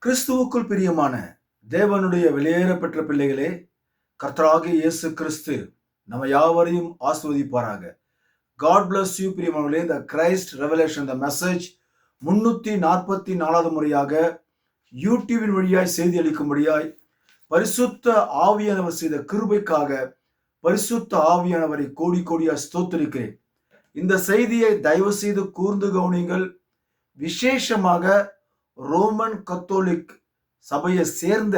கிறிஸ்துவுக்குள் பிரியமான தேவனுடைய வெளியேறப்பெற்ற பிள்ளைகளே, கர்த்தராகிய இயேசு கிறிஸ்து நம்ம யாவரையும் ஆசீர்வதிப்பாராக. காட் பிளஸ் யூ பிரியமானவர்களே. இந்த கிரைஸ்ட் ரெவலேஷன் த மெசேஜ் 344வது முறையாக யூடியூபின் வழியாய் செய்தி அளிக்கும்படியாய் பரிசுத்த ஆவியானவர் செய்த கிருபைக்காக பரிசுத்த ஆவியானவரை கோடி கோடியாய் ஸ்தோத்திரிக்கிறேன். இந்த செய்தியை தயவு செய்து கூர்ந்து கவனிங்கள். விசேஷமாக ரோமன் கத்தோலிக் சபையை சேர்ந்த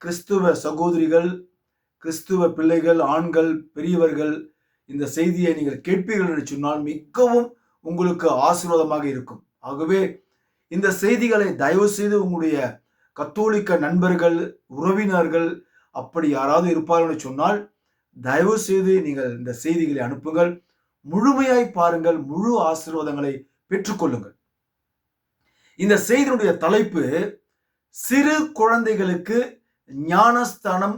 கிறிஸ்துவ சகோதரிகள், கிறிஸ்துவ பிள்ளைகள், ஆண்கள், பெரியவர்கள் இந்த செய்தியை நீங்கள் கேட்பீர்கள் என்று சொன்னால் மிகவும் உங்களுக்கு ஆசீர்வாதமாக இருக்கும். ஆகவே இந்த செய்திகளை தயவு செய்து உங்களுடைய கத்தோலிக்க நண்பர்கள், உறவினர்கள் அப்படி யாராவது இருப்பார்கள் என்று சொன்னால் தயவு செய்து நீங்கள் இந்த செய்திகளை அனுப்புங்கள். முழுமையாய் பாருங்கள், முழு ஆசீர்வாதங்களை பெற்றுக்கொள்ளுங்கள். இந்த செய்தியுடைய தலைப்பு, சிறு குழந்தைகளுக்கு ஞானஸ்தானம்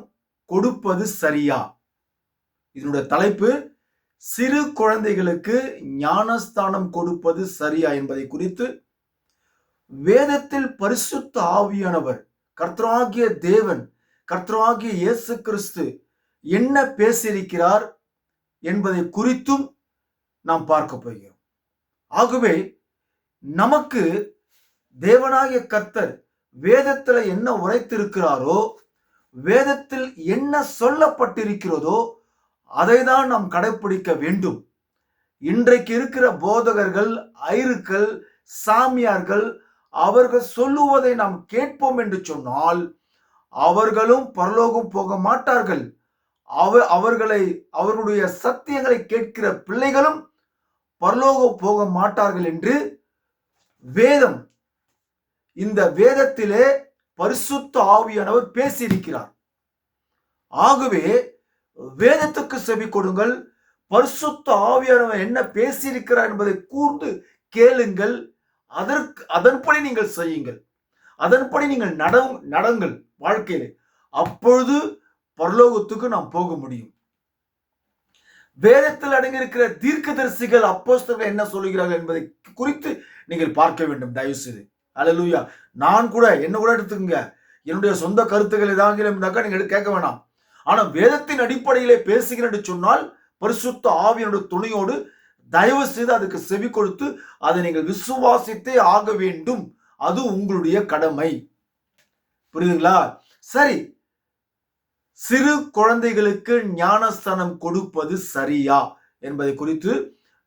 கொடுப்பது சரியா? இதனுடைய தலைப்பு, சிறு குழந்தைகளுக்கு ஞானஸ்தானம் கொடுப்பது சரியா என்பதை குறித்து வேதத்தில் பரிசுத்த ஆவியானவர், கர்த்தராகிய தேவன், கர்த்தராகிய இயேசு கிறிஸ்து என்ன பேசியிருக்கிறார் என்பதை குறித்தும் நாம் பார்க்க போகிறோம். ஆகவே நமக்கு தேவனாகிய கர்த்தர் வேதத்தில் என்ன உரைத்திருக்கிறாரோ, வேதத்தில் என்ன சொல்லப்பட்டிருக்கிறதோ அதை தான் நாம் கடைபிடிக்க வேண்டும். இன்றைக்கு இருக்கிற போதகர்கள், ஐருக்கள், சாமியார்கள் அவர்கள் சொல்லுவதை நாம் கேட்போம் என்று சொன்னால் அவர்களும் பரலோகம் போக மாட்டார்கள். அவர்களுடைய சத்தியங்களை கேட்கிற பிள்ளைகளும் பரலோகம் போக மாட்டார்கள் என்று வேதம், இந்த வேதத்திலே பரிசுத்த ஆவியானவர் பேசியிருக்கிறார். ஆகவே வேதத்துக்கு செவி கொடுங்கள். பரிசுத்த ஆவியானவர் என்ன பேசியிருக்கிறார் என்பதை கூர்ந்து கேளுங்கள். அதன்படி நீங்கள் செய்யுங்கள். அதன்படி நீங்கள் நடங்கள் வாழ்க்கையில. அப்பொழுது பரலோகத்துக்கு நாம் போக முடியும். வேதத்தில் அடங்கியிருக்கிற தீர்க்கதரிசிகள், அப்போஸ்தலர்கள் என்ன சொல்லுகிறார்கள் என்பதை குறித்து நீங்கள் பார்க்க வேண்டும் தயவு செய்து. அல்லேலூயா. நான் கூட என்ன கூட எடுத்துக்கங்க, என்னுடைய சொந்த கருத்துக்கள் ஏதாவது இருந்தாக்கா நீங்க கேட்க வேணாம். ஆனா வேதத்தின் அடிப்படையிலே பேசுகிறேன் சொன்னால் பரிசுத்த ஆவியினுடைய துணையோடு தயவு செய்து அதுக்கு செவி கொடுத்து அதை நீங்கள் விசுவாசித்தே ஆக வேண்டும். அது உங்களுடைய கடமை. புரியுதுங்களா? சரி, சிறு குழந்தைகளுக்கு ஞானஸ்தானம் கொடுப்பது சரியா என்பதை குறித்து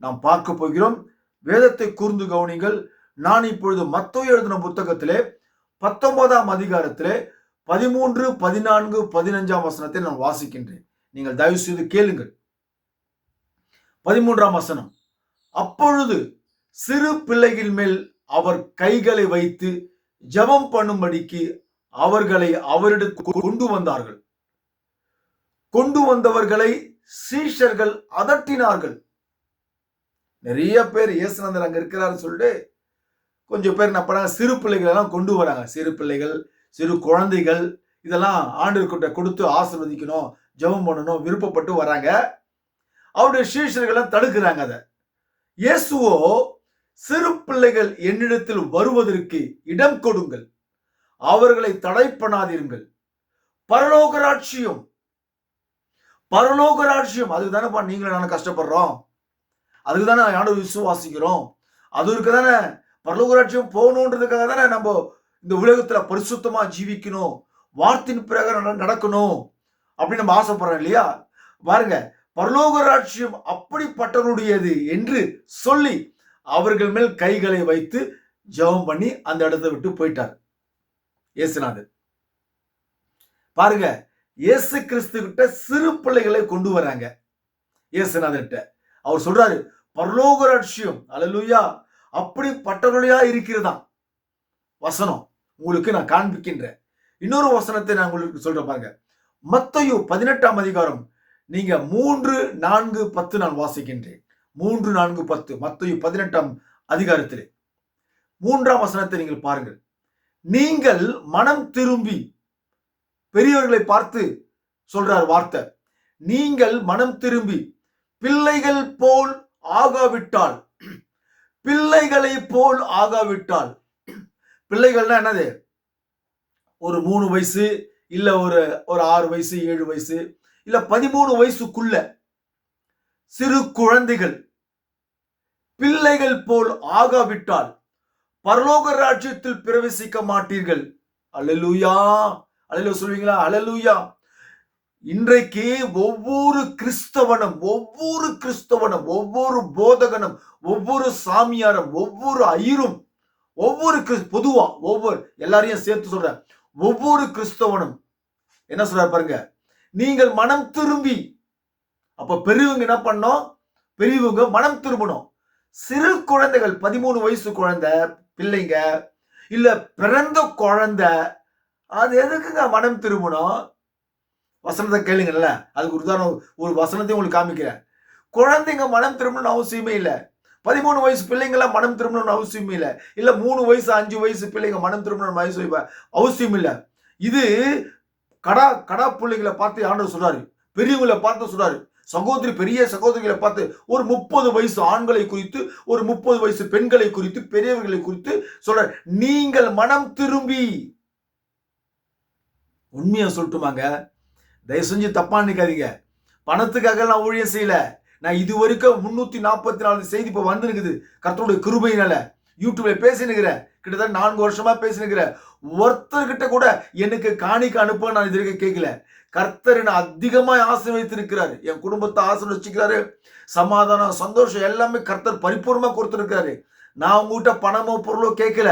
நாம் பார்க்க போகிறோம். வேதத்தை கூர்ந்து கவனிங்கள். நான் இப்பொழுது மத்தேயு எழுதின புத்தகத்திலே 19ஆம் அதிகாரத்திலே 13, 14, 15ஆம் வசனத்தை நான் வாசிக்கின்றேன். நீங்கள் தயவு செய்து கேளுங்கள். 13ஆம் வசனம். அப்பொழுது சிறு பிள்ளைகள் மேல் அவர் கைகளை வைத்து ஜெபம் பண்ணும்படிக்கு அவர்களை அவரிடத்தில் கொண்டு வந்தார்கள். கொண்டு வந்தவர்களை சீஷர்கள் அதட்டினார்கள். நிறைய பேர் இயேசுநாதர் அங்க இருக்கிறாரு சொல்லிட்டு கொஞ்சம் பேர் என்ன பண்ணாங்க, சிறு பிள்ளைகள் எல்லாம் கொண்டு வராங்க. சிறு பிள்ளைகள், சிறு குழந்தைகள் இதெல்லாம் ஆண்டவர்கிட்ட கொடுத்து ஆசீர்வதிக்கணும், ஜெபம் பண்ணணும் விருப்பப்பட்டு வராங்க. அவருடைய சீஷர்கள் தடுக்கிறாங்க. அதை இயேசுவோ, சிறு பிள்ளைகள் என்னிடத்தில் வருவதற்கு இடம் கொடுங்கள், அவர்களை தடை பண்ணாதீர்கள். பரலோக ராஜ்யம், பரலோக ராஜ்யம் அதுதானேப்பா நீங்களும் நானும் கஷ்டப்படுறோம். அதுக்கு தானே ஆண்டவர் விசுவாசிக்கிறோம். அதுக்கு தானே பரலோக ராஜ்யம் போகணுன்றதுக்காக தானே நம்ம இந்த உலகத்துல பரிசுத்தமா ஜீவிக்கணும், வார்த்தையின் பிரகாரம் நடக்கணும் அப்படின்னு நம்ம ஆசைப்படுறோம் இல்லையா? பாருங்க, பரலோக ராஜ்யம் அப்படிப்பட்டவருடையது என்று சொல்லி அவர்கள் மேல் கைகளை வைத்து ஜெபம் பண்ணி அந்த இடத்தை விட்டு போயிட்டார் இயேசுநாதர். பாருங்க, இயேசு கிறிஸ்து கிட்ட சிறு பிள்ளைகளை கொண்டு வராங்க. இயேசுநாதர்கிட்ட அவர் சொல்றாரு, பரலோக ராஜ்யம் அல்லேலூயா அப்படிப்பட்டவர்களா இருக்கிறதா வசனம் உங்களுக்கு நான் காண்பிக்கின்றேன். இன்னொரு வசனத்தை நான் உங்களுக்கு சொல்றேன் பாருங்க. மத்தேயு 18ஆம் அதிகாரம் நீங்க 3, 4, 10 நான் வாசிக்கின்றேன். 3, 4, 10 மத்தேயு 18ஆம் அதிகாரத்திலே 3ஆம் வசனத்தை நீங்கள் பாருங்கள். நீங்கள் மனம் திரும்பி, பெரியவர்களை பார்த்து சொல்றார் வார்த்தை, நீங்கள் மனம் திரும்பி பிள்ளைகள் போல் ஆகாவிட்டால், பிள்ளைகளை போல் ஆகாவிட்டால், பிள்ளைகள்னா என்னது? ஒரு 3 வயசு, இல்ல ஒரு ஒரு 6 வயசு, 7 வயசு, இல்ல 13 வயசுக்குள்ள சிறு குழந்தைகள் பிள்ளைகள் போல் ஆகாவிட்டால் பரலோக ராஜ்யத்தில் பிரவேசிக்க மாட்டீர்கள். அல்லேலூயா! அல்லேலூயா சொல்வீங்களா? அல்லேலூயா! இன்றைக்கு ஒவ்வொரு போதகனும், ஒவ்வொரு சாமியாரும், ஒவ்வொரு ஐயரும், ஒவ்வொரு எல்லாரையும் சேர்த்து சொல்றேன். ஒவ்வொரு கிறிஸ்தவனும் என்ன சொல்றாரு பாருங்க. நீங்கள் மனம் திரும்பி, அப்ப பெரியவங்க என்ன பண்ணோம்? பெரியவங்க மனம் திரும்பணும். சிறு குழந்தைகள் 13 வயசு குழந்தை பிள்ளைங்க, இல்ல பிறந்த குழந்தை, அது எதுக்குங்க மனம் திரும்பணும்? வசனத்தை கேளுங்கல்ல, அதுக்கு ஒரு வசனத்தையும் உங்களுக்கு காமிக்கிறேன். குழந்தைங்க மனம் திரும்பணும்னு அவசியமே இல்லை. 13 வயசு பிள்ளைங்களாம் மனம் திரும்பணும்னு அவசியம் இல்லை. இல்ல 3 வயசு 5 வயசு பிள்ளைங்க மனம் திரும்பணும்னு அவசியம் இல்லை. இது கடா பிள்ளைங்களை பார்த்து ஆண்டவர் சொல்றாரு, பெரியவங்களை பார்த்து சொல்றாரு. பெரிய சகோதரிகளை பார்த்து ஒரு 30 வயசு ஆண்களை குறித்து, ஒரு 30 வயசு பெண்களை குறித்து, பெரியவர்களை குறித்து சொல்ற, நீங்கள் மனம் திரும்பி. உண்மையா சொல்லட்டுமாங்க, தயவு செஞ்சு தப்பா நினைக்காதீங்க. பணத்துக்காக நான் ஊழியம் செய்யல. நான் இது வரைக்கும் 344 செய்தி இப்ப வந்துருக்குது. கர்த்தருடைய கிருபையினால யூடியூப்ல பேசினுக்கிறேன். கிட்டத்தட்ட 4 வருஷமா பேசினுக்கிறேன். ஒருத்தர்கிட்ட கூட எனக்கு காணிக்க அனுப்ப நான் இது வரைக்கும் கேட்கல. கர்த்தர் என்ன அதிகமாய் ஆசீர்வதித்திருக்கிறாரு. என் குடும்பத்தை ஆசீர்வதிச்சிருக்கிறாரு. சமாதானம், சந்தோஷம் எல்லாமே கர்த்தர் பரிபூர்ணமா கொடுத்திருக்கிறாரு. நான் உங்ககிட்ட பணமோ பொருளோ கேட்கல.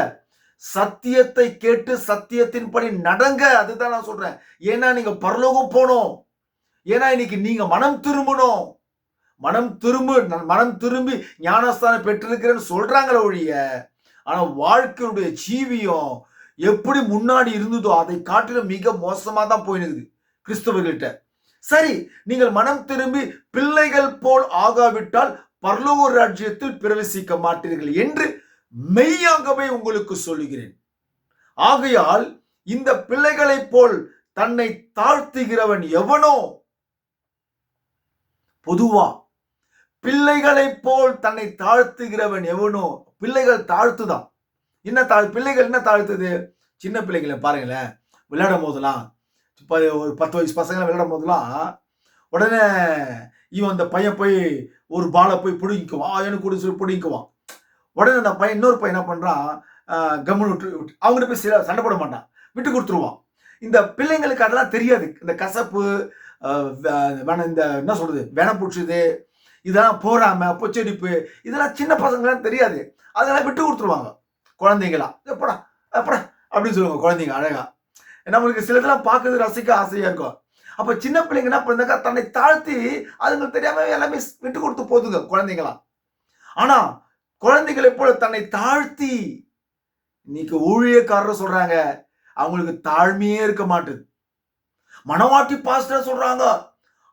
சத்தியத்தை கேட்டு சத்தியத்தின்படி நடங்க. அதுதான் நான் சொல்றேன். ஏன்னா நீங்க பரலோகம் போனோம். ஏன்னா இன்னைக்கு நீங்க மனம் திரும்பணும். மனம் திரும்பி ஞானஸ்தானம் பெற்றிருக்கிறேன்னு சொல்றாங்களே ஒழிய, ஆனா வாழ்க்கையுடைய ஜீவியம் எப்படி முன்னாடி இருந்ததோ அதை காட்டிலும் மிக மோசமா தான் போயினுக்குது கிறிஸ்தவர்கள்ட்ட. சரி, நீங்கள் மனம் திரும்பி பிள்ளைகள் போல் ஆகாவிட்டால் பரலோக ராஜ்யத்தில் பிரவேசிக்க மாட்டீர்கள் என்று மெய்யாகவே உங்களுக்கு சொல்லுகிறேன். ஆகையால் இந்த பிள்ளைகளைப் போல் தன்னை தாழ்த்துகிறவன் எவனோ, பொதுவா பிள்ளைகளைப் போல் தன்னை தாழ்த்துகிறவன் எவனோ, பிள்ளைகள் தாழ்த்துதான். பிள்ளைகள் என்ன தாழ்த்துது? சின்ன பிள்ளைகளை பாருங்களேன், விளையாடும் போதெல்லாம், ஒரு 10 வயசு பசங்களை விளையாடும் போதெல்லாம் உடனே இவன் அந்த பையன் போய் ஒரு பாலை போய் பிடிக்குவான், எனக்கு கூட சொல்லி பிடிக்குவான். உடனே அந்த பையன் இன்னொரு பையன் என்ன பண்றான், கம்முன்னு விட்டு அவங்ககிட்ட போய் சண்டை போட மாட்டான், விட்டு கொடுத்துருவான். இந்த பிள்ளைங்களுக்கு அதெல்லாம் தெரியாது. இந்த கசப்பு, இந்த என்ன சொல்றது, வெனம் பிடிச்சது, இதெல்லாம் போறாம பொச்சடிப்பு, இதெல்லாம் சின்ன பசங்களாம் தெரியாது. அதெல்லாம் விட்டு கொடுத்துருவாங்க. குழந்தைங்களா எப்படா எப்படா அப்படின்னு சொல்லுவாங்க குழந்தைங்க அழகா. நம்மளுக்கு சிலதெல்லாம் பார்க்கறது ரசிக்க ஆசையா இருக்கும். அப்ப சின்ன பிள்ளைங்க என்ன பண்ணாக்கா, தன்னை தாழ்த்தி அதுங்களுக்கு தெரியாம எல்லாமே விட்டு கொடுத்து போதுங்க குழந்தைங்களா. ஆனா குழந்தைகளை போல தன்னை தாழ்த்தி, இன்னைக்கு ஊழியக்காரர் சொல்றாங்க, அவங்களுக்கு தாழ்மையே இருக்க மாட்டுது. மனவாட்டி பாஸ்டர் சொல்றாங்க,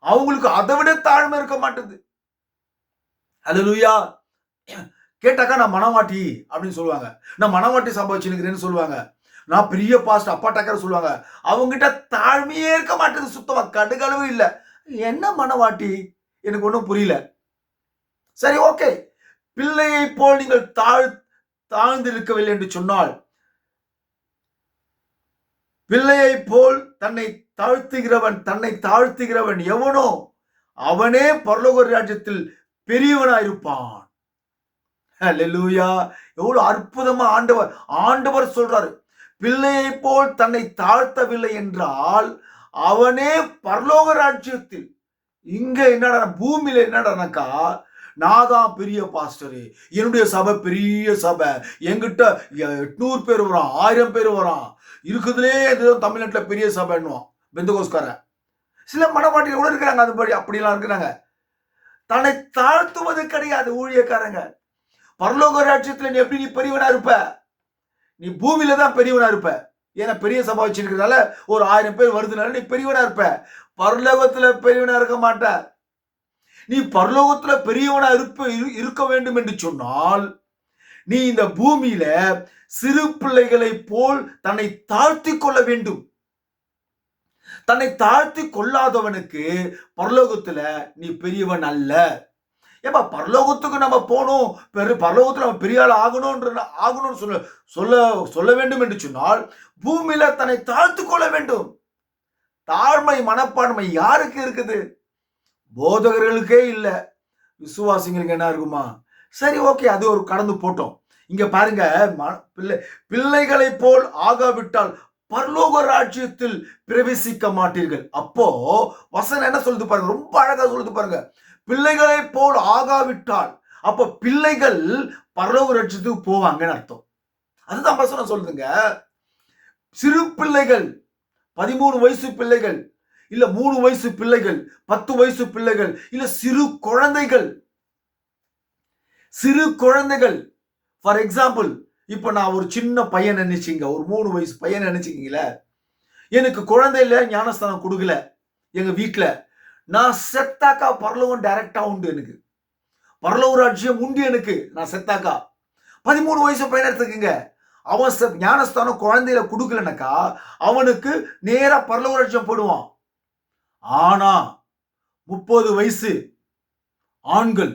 அவங்களுக்கு அதை விட தாழ்மை இருக்க மாட்டுது. அல்லேலூயா. கேட்டாக்கா நான் மனவாட்டி அப்படின்னு சொல்லுவாங்க. நான் மனவாட்டி சம்பாதிச்சுக்கிறேன்னு சொல்லுவாங்க. நான் பெரிய பாஸ்டர் அப்பா டக்கர் சொல்லுவாங்க. அவங்ககிட்ட தாழ்மையே இருக்க மாட்டேது, சுத்தமா கடுகளவு இல்லை. என்ன மனவாட்டி? எனக்கு ஒன்றும் புரியல. சரி, ஓகே. பிள்ளையை போல் நீங்கள் தாழ்ந்திருக்கவில்லை என்று சொன்னால், பிள்ளையை போல் தன்னை தாழ்த்துகிறவன் எவனோ அவனே பரலோக ராஜ்யத்தில் பெரியவனாயிருப்பான். அல்லேலூயா. எவ்வளவு அற்புதமா ஆண்டவர் சொல்றாரு. பிள்ளையை போல் தன்னை தாழ்த்தவில்லை என்றால் அவனே பரலோக ராஜ்யத்தில், இங்க என்னடா பூமியில என்னடானாக்கா, நான் தான் பெரிய பாஸ்டரு, என்னுடைய சபை பெரிய சபை, என்கிட்ட 800 பேர் வரான், 1000 பேர் வரான், இருக்குதுலே இதுதான் தமிழ்நாட்டில் பெரிய சபைன்னுவான் பெந்தகோஸ்காரன். சில மனவாட்டிகள் கூட இருக்கிறாங்க, அதுபடி அப்படிலாம் இருக்கிறாங்க. தன்னை தாழ்த்துவது கிடையாது ஊழியக்காரங்க. பரலோக ராஜ்யத்துல நீ எப்படி பெரியவனா இருப்ப? நீ பூமியில தான் பெரியவனா இருப்ப. ஏன்னா பெரிய சபை வச்சிருக்கிறதால ஒரு 1000 பேர் வருதுனால நீ பெரியவனா இருப்ப. பரலோகத்துல பெரியவனா இருக்க மாட்ட. நீ பரலோகத்துல பெரியவனா இருக்க வேண்டும் என்று சொன்னால், நீ இந்த பூமியில சிறு பிள்ளைகளை போல் தன்னை தாழ்த்தி கொள்ள வேண்டும். தன்னை தாழ்த்தி கொள்ளாதவனுக்கு பரலோகத்துல நீ பெரியவன் அல்ல. ஏப்பா பரலோகத்துக்கு நம்ம போகணும், பரலோகத்துல நம்ம பெரிய ஆள் ஆகணும்னு சொல்ல சொல்ல சொல்ல வேண்டும் என்று சொன்னால் பூமியில தன்னை தாழ்த்து கொள்ள வேண்டும். தாழ்மை மனப்பான்மை யாருக்கு இருக்குது? போதகர்களுக்கே இல்ல, விசுவாசிங்களுக்கு என்ன இருக்குமா? சரி, ஓகே, அது ஒரு கடந்து போட்டோம். இங்க பாருங்க, பிள்ளைகளை போல் ஆகாவிட்டால் பரலோக ராஜ்யத்தில் பிரவேசிக்க மாட்டீர்கள். அப்போ வசனம் என்ன சொல்லுது பாருங்க, ரொம்ப அழகா சொல்லுது பாருங்க. பிள்ளைகளை போல் ஆகாவிட்டால், அப்ப பிள்ளைகள் பரலோக ராஜ்யத்துக்கு போவாங்கன்னு அர்த்தம். அதுதான் வசனம் சொல்லுதுங்க. சிறு பிள்ளைகள், 13 வயசு பிள்ளைகள், இல்ல 3 வயசு பிள்ளைகள், 10 வயசு பிள்ளைகள், இல்ல சிறு குழந்தைகள். ஃபார் எக்ஸாம்பிள், இப்ப நான் ஒரு சின்ன பையன் நினைச்சீங்க, ஒரு 3 வயசு பையன் நினைச்சுக்கீங்களே, எனக்கு குழந்தையில ஞானஸ்தானம் கொடுக்கல எங்க வீட்டுல, நான் செத்தாக்கா பரலோகம் டைரக்டா உண்டு, எனக்கு பரலோக ராஜ்யம் உண்டு எனக்கு, நான் செத்தாக்கா. 13 வயசு பையன் எடுத்துக்கங்க, அவன் ஞானஸ்தானம் குழந்தையில கொடுக்கலனாக்கா அவனுக்கு நேரா பரலோக ராஜ்யம் போடுவான். ஆனா 30 வயசு ஆண்கள்,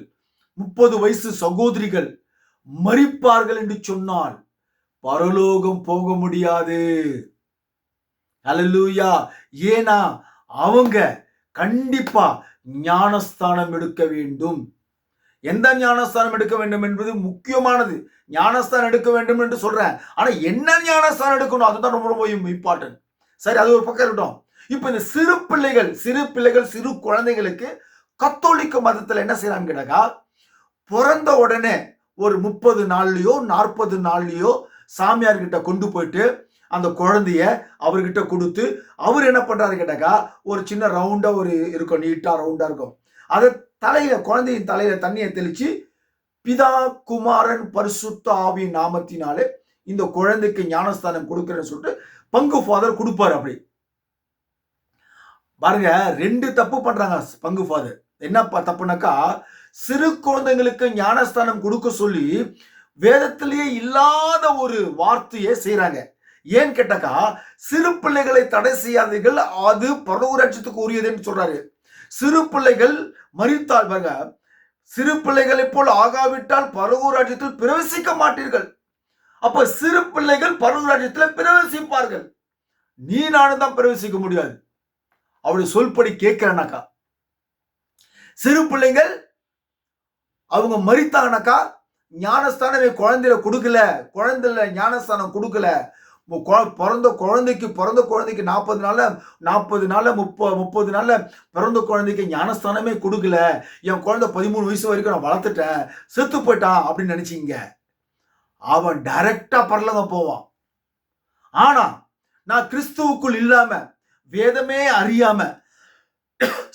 30 வயசு சகோதரிகள் மரிப்பார்கள் என்று சொன்னால் பரலோகம் போக முடியாது. அல்லேலூயா. ஏனா அவங்க கண்டிப்பா ஞானஸ்தானம் எடுக்க வேண்டும். எந்த ஞானஸ்தானம் எடுக்க வேண்டும் என்பது முக்கியமானது. ஞானஸ்தானம் எடுக்க வேண்டும் என்று சொல்றேன், ஆனா என்ன ஞானஸ்தானம் எடுக்கணும் அதுதான் ரொம்ப ரொம்ப இம்பார்ட்டன்ட். சரி, அது ஒரு பக்கம் இருக்கட்டும். இப்ப இந்த சிறு பிள்ளைகள் சிறு குழந்தைகளுக்கு கத்தோலிக்க மதத்துல என்ன செய்யறாங்க கேட்டாக்கா, பிறந்த உடனே ஒரு 30 நாள்லயோ 40 நாள்லயோ சாமியார் கிட்ட கொண்டு போயிட்டு அந்த குழந்தைய அவர்கிட்ட கொடுத்து, அவர் என்ன பண்றாரு கேட்டாக்கா, ஒரு சின்ன ரவுண்டா ஒரு இருக்கும், நீட்டா ரவுண்டா இருக்கும், அதை தலையில, குழந்தையின் தலையில தண்ணியை தெளிச்சு, பிதா குமாரன் பரிசுத்த ஆவியின் நாமத்தினாலே இந்த குழந்தைக்கு ஞானஸ்தானம் கொடுக்கிறேன்னு சொல்லிட்டு பங்கு ஃபாதர் கொடுப்பாரு. அப்படி பாருங்க, 2 தப்பு பண்றாங்க பங்கு ஃபாதர். என்ன தப்புனாக்கா, சிறு குழந்தைங்களுக்கு ஞானஸ்தானம் கொடுக்க சொல்லி வேதத்திலேயே இல்லாத ஒரு வார்த்தையை செய்யறாங்க. ஏன் கேட்டாக்கா, சிறு பிள்ளைகளை தடை செய்யாதீர்கள், அது பரலோக ராஜ்யத்துக்கு உரியதுன்னு சொல்றாரு. சிறு பிள்ளைகள் மரித்தால் பாருங்க, சிறு பிள்ளைகளை போல் ஆகாவிட்டால் பரலோக ராஜ்யத்தில் பிரவேசிக்க மாட்டீர்கள். அப்ப சிறு பிள்ளைகள் பரலோக ராஜ்யத்தில் பிரவேசிப்பார்கள், நீ நானும் தான் பிரவேசிக்க முடியாது. அப்படி சொல்படி கேட்கிறனாக்கா, சிறு பிள்ளைகள் அவங்க மரித்தாங்கனாக்கா ஞானஸ்தானம் குழந்தையில கொடுக்கல, குழந்தைல ஞானஸ்தானம் கொடுக்கல, பிறந்த குழந்தைக்கு 40 நாள்ல 30 நாள்ல பிறந்த குழந்தைக்கு ஞானஸ்தானமே கொடுக்கல, என் குழந்தை 13 வயசு வரைக்கும் நான் வளர்த்துட்டேன், செத்து போயிட்டான் அப்படின்னு நினைச்சீங்க, அவன் டைரக்டா பரலோகம் போவான். ஆனா நான் கிறிஸ்துவுக்குள் இல்லாம, வேதமே அறியாம,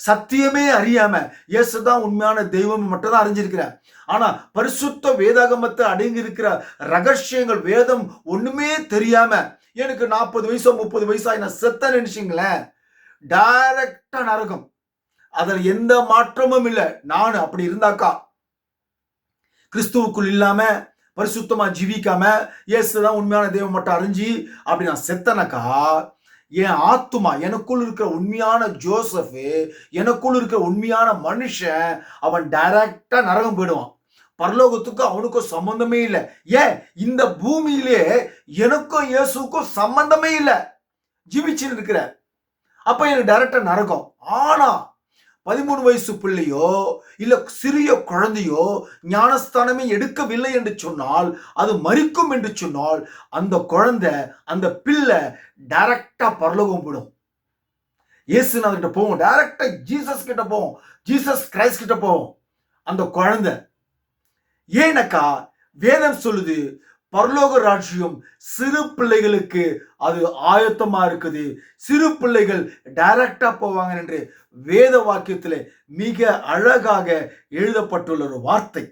சத்தியமே அறியாம, இயேசுதான் உண்மையான தெய்வம் மட்டும் தான் அறிஞ்சிருக்கிறேன், ஆனா பரிசுத்த வேதாகமத்தை அடங்கி இருக்கிற ரகசியங்கள் வேதம் ஒண்ணுமே தெரியாம எனக்கு 40 வயசோ 30 வயசாய் நான் செத்த நினைச்சீங்களேன், டைரக்டா நரகம். அதுல எந்த மாற்றமும் இல்லை. நான் அப்படி இருந்தாக்கா, கிறிஸ்துவுக்குள் இல்லாம பரிசுத்தமா ஜீவிக்காம இயேசுதான் உண்மையான தெய்வம் மட்டும் அறிஞ்சு அப்படி நான் செத்தனாக்கா, என் ஆத்துமா, எனக்குள் இருக்கிற உண்மையான ஜோசப், எனக்குள் இருக்கிற உண்மையான மனுஷன், அவன் டைரக்டா நரகம் போயிடுவான். பரலோகத்துக்கு அவனுக்கும் சம்பந்தமே இல்லை. ஏன், இந்த பூமியிலே எனக்கும் இயேசுக்கும் சம்பந்தமே இல்லை, ஜீவிச்சு இருக்கிற. அப்ப எனக்கு டைரக்டா நரகம். ஆனா 13 வயசு பிள்ளையோ இல்ல சிறிய குழந்தையோ ஞானஸ்தானமே எடுக்கவில்லை என்று சொன்னால், அது மரிக்கும் என்று சொன்னால், அந்த குழந்தை, அந்த பிள்ளை டைரக்டா பரலோகம் போடும். இயேசுநாதர் கிட்ட போவோம், டைரக்டா ஜீசஸ் கிட்ட போவோம், ஜீசஸ் கிரைஸ்ட் கிட்ட போவோம் அந்த குழந்தை. ஏனக்கா வேதம் சொல்லுது, பரலோக ராஜ்யம் சிறு பிள்ளைகளுக்கு அது ஆயத்தமா இருக்குது, சிறு பிள்ளைகள் டைரக்டா போவாங்க என்று வேத வாக்கியத்திலே மிக அழகாக எழுதப்பட்டுள்ள ஒரு வார்த்தை.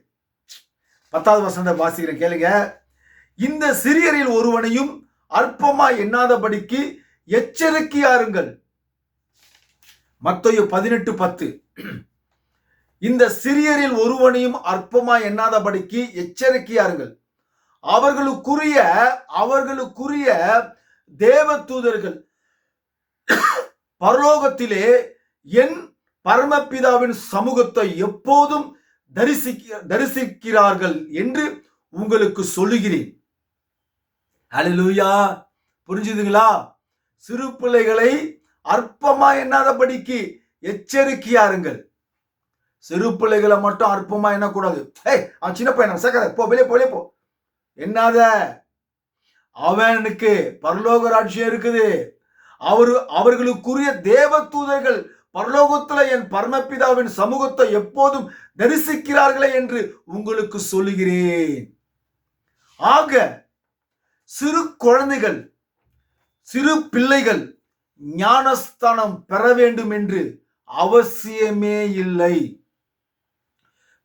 10வது வசனத்தை வாசிக்கிறேன், கேளுங்க. இந்த சிறியரில் ஒருவனையும் அற்பமா எண்ணாதபடிக்கு எச்சரிக்கையாருங்கள். மத்தேயு 18:10. இந்த சிறியரில் ஒருவனையும் அற்பமா எண்ணாதபடிக்கு எச்சரிக்கையாருங்கள், அவர்களுக்குரிய தேவ தூதர்கள் பரலோகத்திலே என் பரமபிதாவின் சமூகத்தை எப்போதும் தரிசிக்கிறார்கள் என்று உங்களுக்கு சொல்லுகிறேன். ஹல்லேலூயா. புரிஞ்சுதுங்களா? சிறு பிள்ளைகளை அற்பமா எண்ணாதபடிக்கு எச்சரிக்கையாருங்கள். சிறு பிள்ளைகளை மட்டும் அற்பமா எண்ணக்கூடாது. அவன் சின்ன பையன், சேர்க்காத, போ, வெளியே போ, வெளியே போ என்னாத. அவனுக்கு பரலோக ராஜ்யம் இருக்குது. அவர்களுக்குரிய தேவ தூதர்கள் பரலோகத்துல என் பரமபிதாவின் சமூகத்தை எப்போதும் தரிசிக்கிறார்களே என்று உங்களுக்கு சொல்லுகிறேன். ஆக சிறு குழந்தைகள், சிறு பிள்ளைகள் ஞானஸ்தானம் பெற வேண்டும் என்று அவசியமே இல்லை.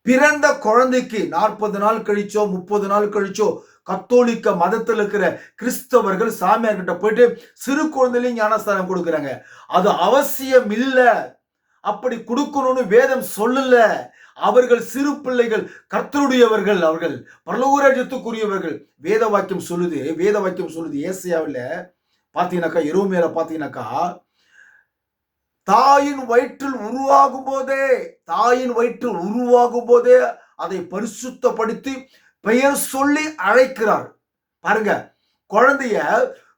பிறந்த குழந்தைக்கு 40 நாள் கழிச்சோ 30 நாள் கழிச்சோ கத்தோலிக்க மதத்தில் இருக்கிற கிறிஸ்தவர்கள் சாமியார் கிட்ட போயிட்டு சிறு குழந்தையிலையும் ஞானஸ்தானம் கொடுக்குறாங்க. அது அவசியம் இல்லை. அப்படி கொடுக்கணும்னு வேதம் சொல்லல. அவர்கள் சிறு பிள்ளைகள், கர்த்தருடையவர்கள், அவர்கள் பரலோகராஜ்யத்துக்குரியவர்கள். வேத வாக்கியம் சொல்லுது. ஏசாயாவில் பாத்தீங்கன்னாக்கா, எரோமியால பாத்தீங்கன்னாக்கா, தாயின் வயிற்றில் உருவாகும் போதே அதை பரிசுத்தப்படுத்தி பெயர் சொல்லி அழைக்கிறார். பாருங்க, குழந்தைய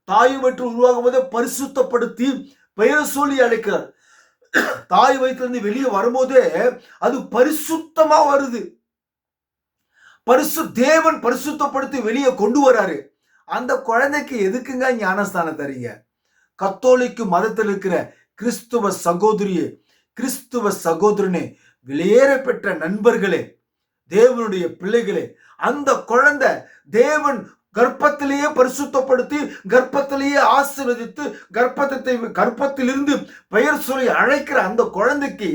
தாய் வயிற்றில் உருவாகும் போதே பரிசுத்தப்படுத்தி பெயர் சொல்லி அழைக்கிறார். தாய் வயிற்றிலிருந்து வெளியே வரும்போதே அது பரிசுத்தமா வருது. தேவன் பரிசுத்தப்படுத்தி வெளியே கொண்டு வராரு. அந்த குழந்தைக்கு எதுக்குங்க ஞானஸ்தானம் தரீங்க? கத்தோலிக்க மதத்தில் இருக்கிற கிறிஸ்துவ சகோதரியே, கிறிஸ்துவ சகோதரனே, வெளியேற பெற்ற நண்பர்களே, தேவனுடைய பிள்ளைகளே, அந்த குழந்தை தேவன் கர்ப்பத்திலேயே பரிசுத்தப்படுத்தி, கர்ப்பத்திலேயே ஆசீர்வதித்து, கர்ப்பத்திலிருந்து பெயர் சொல்லி அழைக்கிற அந்த குழந்தைக்கு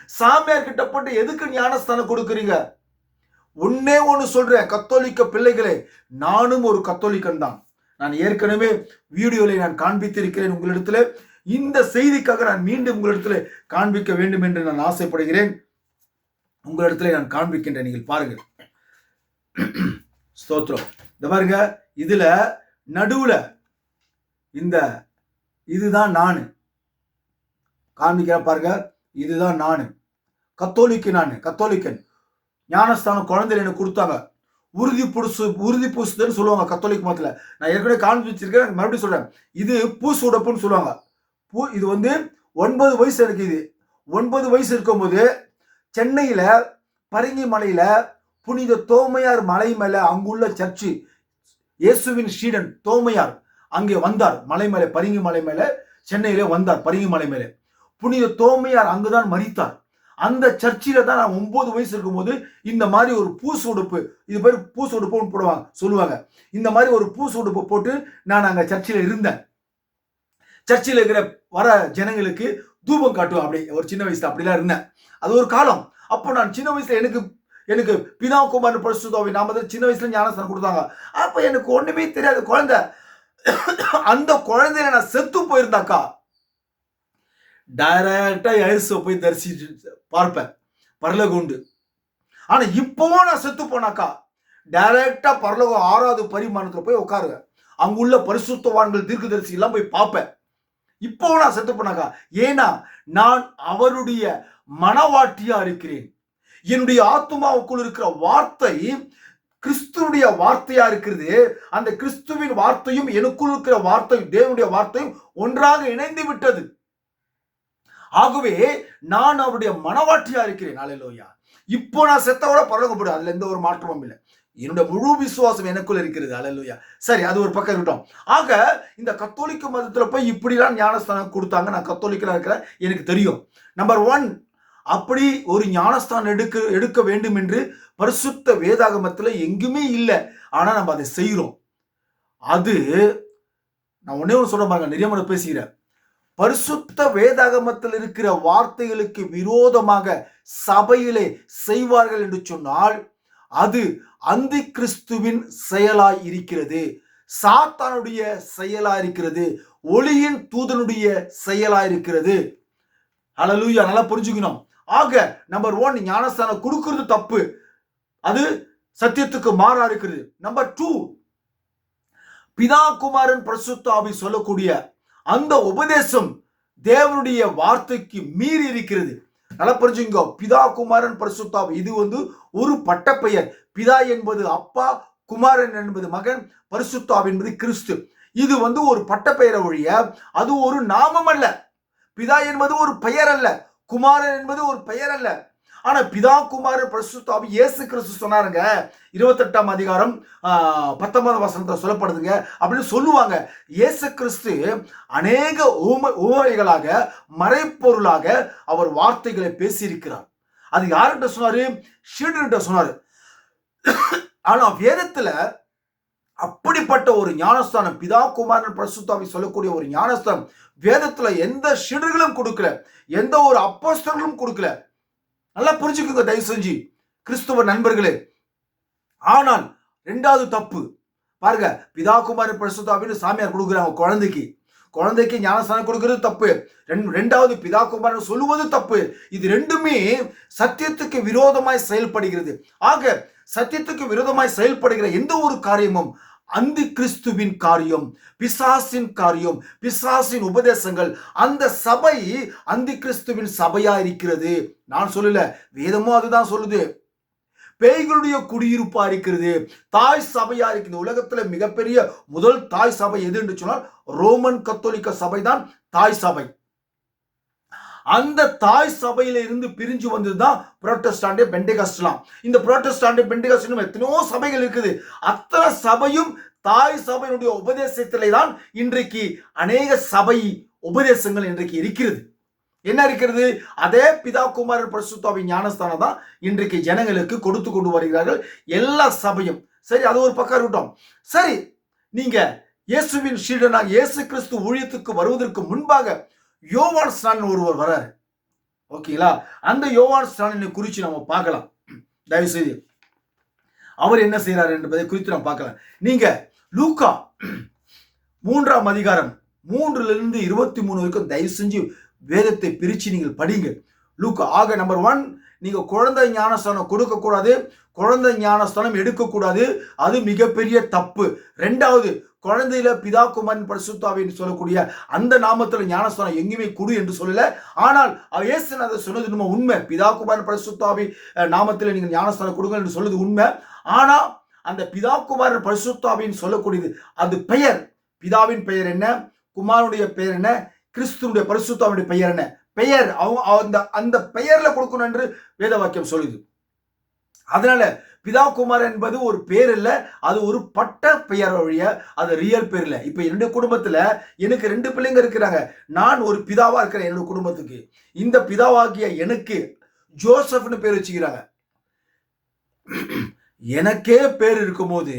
சாமியார் கிட்ட போட்டு எதுக்கு ஞானஸ்தானம் கொடுக்குறீங்க? ஒன்னே ஒன்னு சொல்றேன், கத்தோலிக்க பிள்ளைகளே, நானும் ஒரு கத்தோலிக்கன் தான். நான் ஏற்கனவே வீடியோல நான் காண்பித்திருக்கிறேன் உங்களிடத்துல. இந்த செய்திக்காக நான் மீண்டும் உங்களிடத்துல காண்பிக்க வேண்டும் என்று நான் ஆசைப்படுகிறேன். உங்களிடத்துல நான் காண்பிக்கின்றேன். நீங்கள் பாருங்க. ஸ்தோத்திரம். இந்த பாருங்க, இதுல நடுவுல இதுதான் நானு காண்பிக்கிறேன். பாருங்க, இதுதான் நானு கத்தோலிக்கன். ஞானஸ்தானம் குழந்தையில எனக்கு கொடுத்தாங்க. உறுதி பூசுதல்னு சொல்லுவாங்க கத்தோலிக்க மதத்துல. நான் ஏற்கனவே காண்பிச்சிருக்கேன், மறுபடியும் சொல்றேன். இது பூசு உடப்புன்னு சொல்லுவாங்க. இது 9 வயசு எனக்கு. இது 9 வயசு இருக்கும்போது சென்னையில பரங்கி மலையில புனித தோமையார் மலை மேல, அங்குள்ள சர்ச்சு, இயேசுவின் சீடன் தோமையார் அங்கே வந்தார். மலை மேல, பரங்கி மலை மேல, சென்னையில வந்தார். பரங்கி மலை மேல புனித தோமையார் அங்குதான் மரித்தார். அந்த சர்ச்சில தான் நான் 9 வயசு இருக்கும்போது இந்த மாதிரி ஒரு பூசு உடுப்பு, இது பேர் பூசு உடுப்புன்னு போடுவாங்க சொல்லுவாங்க. இந்த மாதிரி ஒரு பூசு உடுப்பு போட்டு நான் அங்க சர்ச்சில் இருந்தேன். சர்ச்சில் இருக்கிற வர ஜனங்களுக்கு தூபம் காட்டுவேன். அப்படி ஒரு சின்ன வயசுல அப்படிலாம் இருந்தேன். அது ஒரு காலம். அப்போ நான் சின்ன வயசுல எனக்கு பிதா குமாரன் பரிசுத்தாவின் நாமத்தில் சின்ன வயசுல ஞானஸ்தானம் கொடுத்தாங்க. அப்ப எனக்கு ஒண்ணுமே தெரியாது, குழந்தை. அந்த குழந்தைய நான் செத்து போயிருந்தாக்கா டைரக்டா இயேசுவை போய் தரிசிச்சு பார்ப்பேன், பரலோகம் உண்டு. ஆனா இப்பவும் நான் செத்து போனாக்கா டைரக்டா பரலோகம் 6வது பரிமாணத்துல போய் உட்காருவேன். அங்குள்ள பரிசுத்தவான்கள், தீர்க்கதரிசி எல்லாம் போய் பார்ப்பேன். இப்போ நான் செத்து போனாக்கா, ஏன்னா நான் அவருடைய மனவாட்டியா இருக்கிறேன். என்னுடைய ஆத்மாவுக்குள் இருக்கிற வார்த்தை கிறிஸ்துவுடைய வார்த்தையா இருக்கிறது. அந்த கிறிஸ்துவின் வார்த்தையும் எனக்குள் இருக்கிற வார்த்தையும், தேவனுடைய வார்த்தையும் ஒன்றாக இணைந்து விட்டது. ஆகவே நான் அவருடைய மனவாட்டியா இருக்கிறேன். அல்லேலூயா. இப்போ நான் செத்தவோட பரலோகம் போடு, அதுல எந்த ஒரு மாற்றமும் இல்லை. என்னுடைய முழு விசுவாசம் எனக்குள்ள இருக்கிறது. அல்லேலூயா. சரி, அது ஒரு பக்கம் இருக்கட்டும். ஆக இந்த கத்தோலிக்க மதத்துல போய் இப்படிலாம் ஞானஸ்தானம் கொடுத்தாங்க. நான் கத்தோலிக்கலா இருக்கிறேன், எனக்கு தெரியும். நம்பர் 1, அப்படி ஒரு ஞானஸ்தானம் எடுக்க வேண்டும் என்று பரிசுத்த வேதாகமத்துல எங்குமே இல்லை. ஆனா நம்ம அதை செய்யறோம். அது நான் ஒன்னே ஒன்று சொல்ல பாருங்க, நிறைய முறை பேசுகிறேன். பரிசுத்த வேதாகமத்தில் இருக்கிற வார்த்தைகளுக்கு விரோதமாக சபையிலே செய்வார்கள் என்று சொன்னால் அது அந்தி கிறிஸ்துவின் செயலாய் இருக்கிறது, சாத்தானுடைய செயலாய் இருக்கிறது, ஒளியின் தூதனுடைய செயலாய் இருக்கிறது. அல்லேலூயா. நல்லா புரிஞ்சுக்கணும். ஆக நம்பர் 1, ஞானஸ்தானம் கொடுக்கிறது தப்பு, அது சத்தியத்துக்கு மாறா இருக்கிறது. நம்பர் 2, பிதா குமாரன் பரிசுத்த ஆவி சொல்லக்கூடிய அந்த உபதேசம் தேவனுடைய வார்த்தைக்கு மீறி இருக்கிறது. நல்லா புரிஞ்சுங்க. பிதா, குமாரன், பரிசுத்தாவி இது ஒரு பட்டப்பெயர். பிதா என்பது அப்பா, குமாரன் என்பது மகன், பரிசுத்தாவி என்பது கிறிஸ்து. இது ஒரு பட்டப்பெயரை ஒழிய அது ஒரு நாமம் அல்ல. பிதா என்பது ஒரு பெயர் அல்ல, குமாரன் என்பது ஒரு பெயர் அல்ல. ஆனா பிதா, குமாரன், பரிசுத்தாவி இயேசு கிறிஸ்து சொன்னாருங்க. 28ஆம் அதிகாரம் 19 வசனத்துல சொல்லப்படுதுங்க. அப்படின்னு சொல்லுவாங்க. இயேசு கிறிஸ்து அநேக உவமைகளாக மறைப்பொருளாக அவர் வார்த்தைகளை பேசியிருக்கிறார். அது யார்கிட்ட சொன்னாரு? சீடர்கிட்ட சொன்னாரு. ஆனா வேதத்துல அப்படிப்பட்ட ஒரு ஞானஸ்தானம், பிதா, குமாரன், பரிசுத்தாவி சொல்லக்கூடிய ஒரு ஞானஸ்தானம் வேதத்துல எந்த சீடர்களும் கொடுக்கல, எந்த ஒரு அப்போஸ்தலர்களும் கொடுக்கல. நல்லா புரிஞ்சுக்குங்க தயவு செஞ்சு கிறிஸ்துவ நண்பர்களே. ஆனால் இரண்டாவது தப்பு பாருங்க, பிதா, குமாரன், பரிசுத்தாவின்னு சாமியார் கொடுக்குறாங்க குழந்தைக்கு ஞானஸ்தானம் கொடுக்கிறது தப்பு. ரெண்டாவது பிதா, குமாரன் சொல்லுவது தப்பு. இது ரெண்டுமே சத்தியத்துக்கு விரோதமாய் செயல்படுகிறது. ஆக சத்தியத்துக்கு விரோதமாய் செயல்படுகிற எந்த ஒரு காரியமும் அந்தி கிறிஸ்துவின் காரியம், பிசாசின் காரியம், பிசாசின் உபதேசங்கள். அந்த சபை அந்தி கிறிஸ்துவின் சபையா இருக்கிறது. நான் சொல்லல, வேதமும் அதுதான் சொல்லுது. பேய்களுடைய குடியிருப்பா இருக்கிறது, தாய் சபையா இருக்குது. உலகத்துல மிகப்பெரிய முதல் தாய் சபை எது என்று சொன்னால் ரோமன் கத்தோலிக்க சபை தான் தாய் சபை. அந்த தாய் சபையில இருந்து பிரிஞ்சு வந்ததுதான் புரோட்டஸ்டாண்ட், பெண்டேகாஸ்ட்லாம். இந்த புரோட்டஸ்டாண்ட், பெண்டேகாஸ்ட் எத்தனையோ சபைகள் இருக்குது. அத்தனை சபையும் தாய் சபையினுடைய உபதேசத்திலே தான் இன்றைக்கு அநேக சபை உபதேசங்கள் இன்றைக்கு இருக்கிறது. என்ன இருக்கிறது? அதே பிதா, குமாரன், பரிசுத்தாவின் ஞானஸ்தானம் தான் இன்றைக்கு ஜனங்களுக்கு கொடுத்து கொண்டு வருகிறார்கள் எல்லா சபையும். சரி, அது ஒரு பக்கம் இருக்கட்டும். சரி, நீங்க இயேசுவின் சீடனாக இயேசு கிறிஸ்து ஊழியத்துக்கு வருவதற்கு முன்பாக யோவான் ஸ்நானன் ஒருவர் வராரு. ஓகேங்களா? அந்த யோவான் ஸ்நானனை குறித்து நம்ம பார்க்கலாம். தயவு செய்து அவர் என்ன செய்யறாரு என்பதை குறித்து நம்ம பார்க்கலாம். நீங்க லூக்கா 3ஆம் அதிகாரம் 3லிருந்து 23 வரைக்கும் தயவு செஞ்சு வேதத்தை பிரிச்சு நீங்கள் படிங்க. லூக்கா. ஆக நம்பர் 1, நீங்க குழந்தை ஞானஸ்தானம் கொடுக்க கூடாது, குழந்தை ஞானஸ்தானம் எடுக்கக்கூடாது. அது மிகப்பெரிய தப்பு. 2வது, குழந்தையில பிதா, குமாரன், பரிசுத்தாவின்னு சொல்லக்கூடிய அந்த நாமத்துல ஞானஸ்தானம் எங்கேயுமே கொடு என்று சொல்லல. ஆனால் இயேசுநாதர் சொன்னது நம்ம உண்மை. பிதா, குமாரன், பரிசுத்தாவி நாமத்துல நீங்க ஞானஸ்தானம் கொடுங்க என்று சொல்லுது உண்மை. ஆனா அந்த பிதா, குமாரன், பரிசுத்தாவின்னு சொல்லக்கூடியது அது பெயர். பிதாவின் பெயர் என்ன, குமாரனுடைய பெயர் என்ன, கிறிஸ்துடைய பரிசுத்தாவினுடைய பெயர் என்ன? பெயர் அவங்க அந்த பெயர்ல கொடுக்கணும் என்று வேத வாக்கியம் சொல்லுது. அதனால பிதா, குமாரன் என்பது ஒரு பேர் இல்ல, அது ஒரு பட்ட பெயர் வழிய, அது ரியல் பேர் இல்ல. இப்ப என்னுடைய குடும்பத்துல எனக்கு 2 பிள்ளைங்க இருக்கிறாங்க. நான் ஒரு பிதாவா இருக்கிறேன் என்னோட குடும்பத்துக்கு. இந்த பிதாவாகிய எனக்கு ஜோசப்னு பேர் வச்சுக்கிறாங்க. எனக்கே பேர் இருக்கும்போது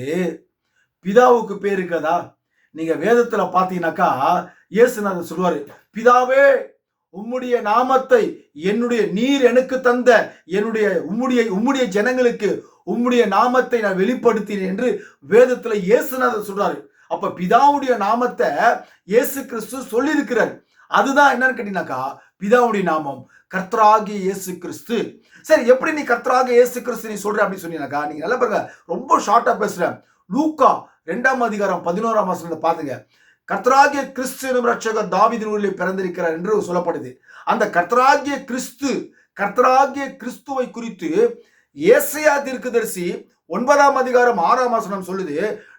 பிதாவுக்கு பேர் இருக்கதா? நீங்க வேதத்துல பாத்தீங்கன்னாக்கா இயேசுநாதர் சொல்லுவாரு, பிதாவே உம்முடைய நாமத்தை நீர் எனக்கு தந்த உம்முடைய ஜனங்களுக்கு உம்முடைய நாமத்தை நான் வெளிப்படுத்தினேன் என்று வேதத்துல இயேசுநாதர் சொல்றாரு. அப்ப பிதாவுடைய நாமத்தை இயேசு கிறிஸ்து சொல்லி இருக்கிறார். அதுதான் என்னன்னு கேட்டீங்கன்னாக்கா பிதாவுடைய நாமம் கர்த்தராகிய இயேசு கிறிஸ்து. சரி, எப்படி நீ கர்த்தராகிய இயேசு கிறிஸ்து நீ சொல்ற அப்படின்னு சொன்னீங்கன்னாக்கா, நீங்க நல்லா பாருங்க, ரொம்ப ஷார்ட்டா பேசுறேன். லூக்கா 2ஆம் அதிகாரம் 11ஆம் வசனத்தை பாருங்க. கர்த்தராகிய கிறிஸ்து எனும் ரட்சகர் தாவீதின் ஊரிலே பிறந்திருக்கிறார் என்று சொல்லப்படுது. அந்த கர்த்தராகிய கிறிஸ்துவை குறித்து ஏசாயா தீர்க்கதரிசி 9ஆம் அதிகாரம் 6ஆம் வசனம் சொல்லுது,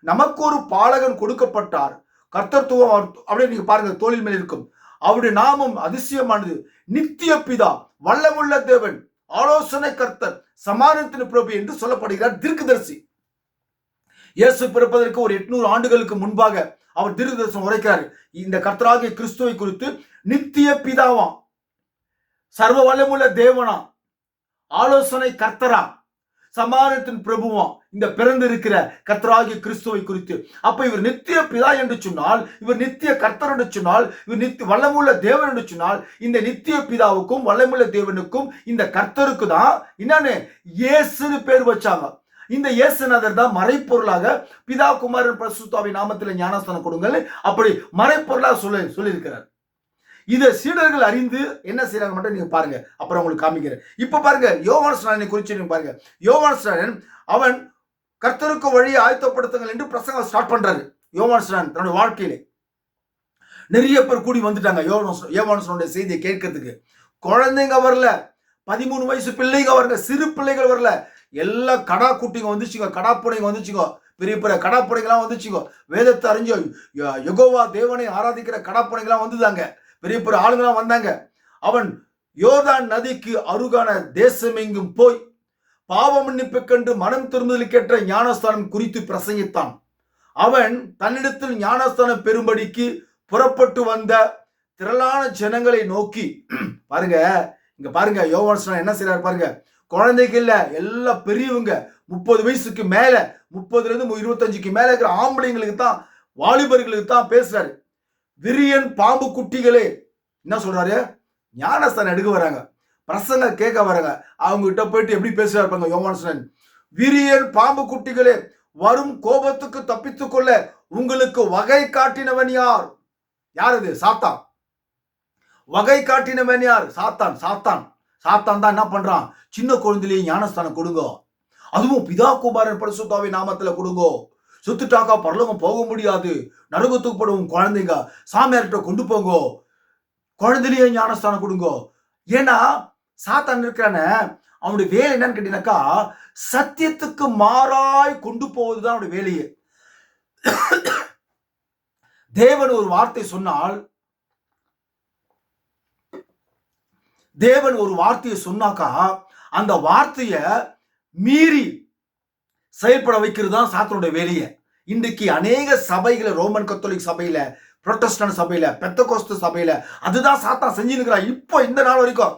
நமக்கு ஒரு பாலகன் கொடுக்கப்பட்டார், கர்த்தத்துவம் அப்படியே நீங்க பாருங்க தோளின் மேல் இருக்கும், அவருடைய நாமம் அதிசயமானது, நித்திய பிதா, வல்லமுள்ள தேவன், ஆலோசனை கர்த்தர், சமாதானத்தின் பிரபு என்று சொல்லப்படுகிறார் தீர்க்கதரிசி. இயேசு பிறப்பதற்கு ஒரு 800 ஆண்டுகளுக்கு முன்பாக அவர் தீர்க்கதரிசனம் உரைக்கிறார். இந்த கர்த்தராகிய கிறிஸ்துவை குறித்து நித்திய பிதாவா, சர்வ வல்லமுள்ள தேவனா, ஆலோசனை கர்த்தரா, சமாதானத்தின் பிரபுவா, இந்த பிறந்து இருக்கிற கர்த்தராகிய கிறிஸ்துவை குறித்து. அப்ப இவர் நித்திய பிதா என்று சொன்னால், இவர் நித்திய கர்த்தர் என்று சொன்னால், இவர் நித்திய வல்லமுள்ள தேவன் என்று சொன்னால், இந்த நித்திய பிதாவுக்கும் வல்லமுள்ள தேவனுக்கும் இந்த கர்த்தருக்கு தான் என்னன்னு இயேசுன்னு பேர் வச்சாங்க. இந்த இயேசுநாதர் தான் மறைப்பொருளாக பிதா, குமாரன், பரிசுத்தாவின் நாமத்தில் ஞானஸ்தானம் கொடுங்கள் அப்படி மறைப்பொருளாக சொல்லியிருக்கிறார். இதை சீடர்கள் அறிந்து என்ன செய்யறாங்க மட்டும் நீங்க பாருங்க, அப்புறம் உங்களுக்கு காமிக்கிறேன். இப்ப பாருங்க யோவான் ஸ்நானனை குறித்து நீங்க பாருங்க. யோவான் ஸ்நானன் அவன் கர்த்தருக்கு வழியை ஆயத்தப்படுத்துங்கள் என்று பிரசங்கம் ஸ்டார்ட் பண்றாரு. யோவான் ஸ்நானன் தன்னுடைய வாழ்க்கையிலே நிறைய பேர் கூடி வந்துட்டாங்க யோவான் ஸ்நானனுடைய செய்தியை கேட்கறதுக்கு. குழந்தைங்க வரல, 13 வயசு பிள்ளைங்க வரல, சிறு பிள்ளைகள் வரல, எல்லா கடா குட்டிங்க வந்துச்சுங்க, கடா பூனைங்க வந்துச்சுங்க, பெரிய பெரிய கடா பூனைங்களாம் வந்துச்சுங்க, வேதத்தை அறிஞ்சு யெகோவா தேவனை ஆராதிக்கிற கடா பூனைங்களாம் வந்துதாங்க, பெரிய பெரிய ஆளுங்களாம் வந்தாங்க. அவன் யோர்தான் நதிக்கு அருகான தேசமெங்கும் போய் பாவ மன்னிப்பு கண்டு மனம் திரும்புதலுக்கேற்ற ஞானஸ்தானம் குறித்து பிரசங்கித்தான். அவன் தன்னிடத்தில் ஞானஸ்தானம் பெறும்படிக்கு புறப்பட்டு வந்த திரளான ஜனங்களை நோக்கி, பாருங்க இங்க பாருங்க, யோவான் என்ன செய்யறாரு பாருங்க, குழந்தைகள் இல்ல, எல்லாம் பெரியவங்க, 30 வயசுக்கு மேல, 30ல இருந்து 25க்கு மேல இருக்கிற ஆம்பளைங்களுக்கு தான், வாலிபர்களுக்கு தான் பேசுறாரு. விரியன் பாம்பு குட்டிகளே, என்ன சொல்றாரு, ஞானஸ்தானம் எடுக்க வராங்க, பிரசங்க கேட்க வராங்க. அவங்க கிட்ட போயிட்டு எப்படி பேசுறாரு பாருங்க யோவான், விரியன் பாம்பு குட்டிகளே, வரும் கோபத்துக்கு தப்பித்துக் கொள்ள உங்களுக்கு வகை காட்டினவன் யார்? யார் அது? சாத்தான். வகை காட்டினவன் யார்? சாத்தான். சாத்தான் சாத்தான் தான் என்ன பண்றான், சின்ன குழந்தையிலேயே ஞானஸ்தானம் கொடுங்க, அதுவும் பிதா குமாரன் பரிசுத்தாவி நாமத்துல கொடுங்க, சுத்துட்டாக்கா பரலோகம் போக முடியாது, நரகத்துக்கு போடும் குழந்தைங்க, சாமியார்கிட்ட கொண்டு போங்க, குழந்தையிலேயே ஞானஸ்தானம் கொடுங்க. ஏன்னா சாத்தான் இருக்கிறான, அவனுடைய வேலை என்னன்னு கேட்டீங்கன்னாக்கா, சத்தியத்துக்கு மாறாய் கொண்டு போவதுதான் அவனுடைய வேலையே. தேவன் ஒரு வார்த்தை சொன்னால், தேவன் ஒரு வார்த்தையை சொன்னாக்கா அந்த வார்த்தையை மீறி செயல்பட வைக்கிறது தான் சாத்தானுடைய வேலையை. இன்றைக்கு அநேக சபைகளை, ரோமன் கத்தோலிக் சபையில, புரோட்டஸ்டன்ட் சபையில, பெந்தகோஸ்து சபையில அதுதான் சாத்தான் செஞ்சுருக்கிறான். இப்போ இந்த நாள் வரைக்கும்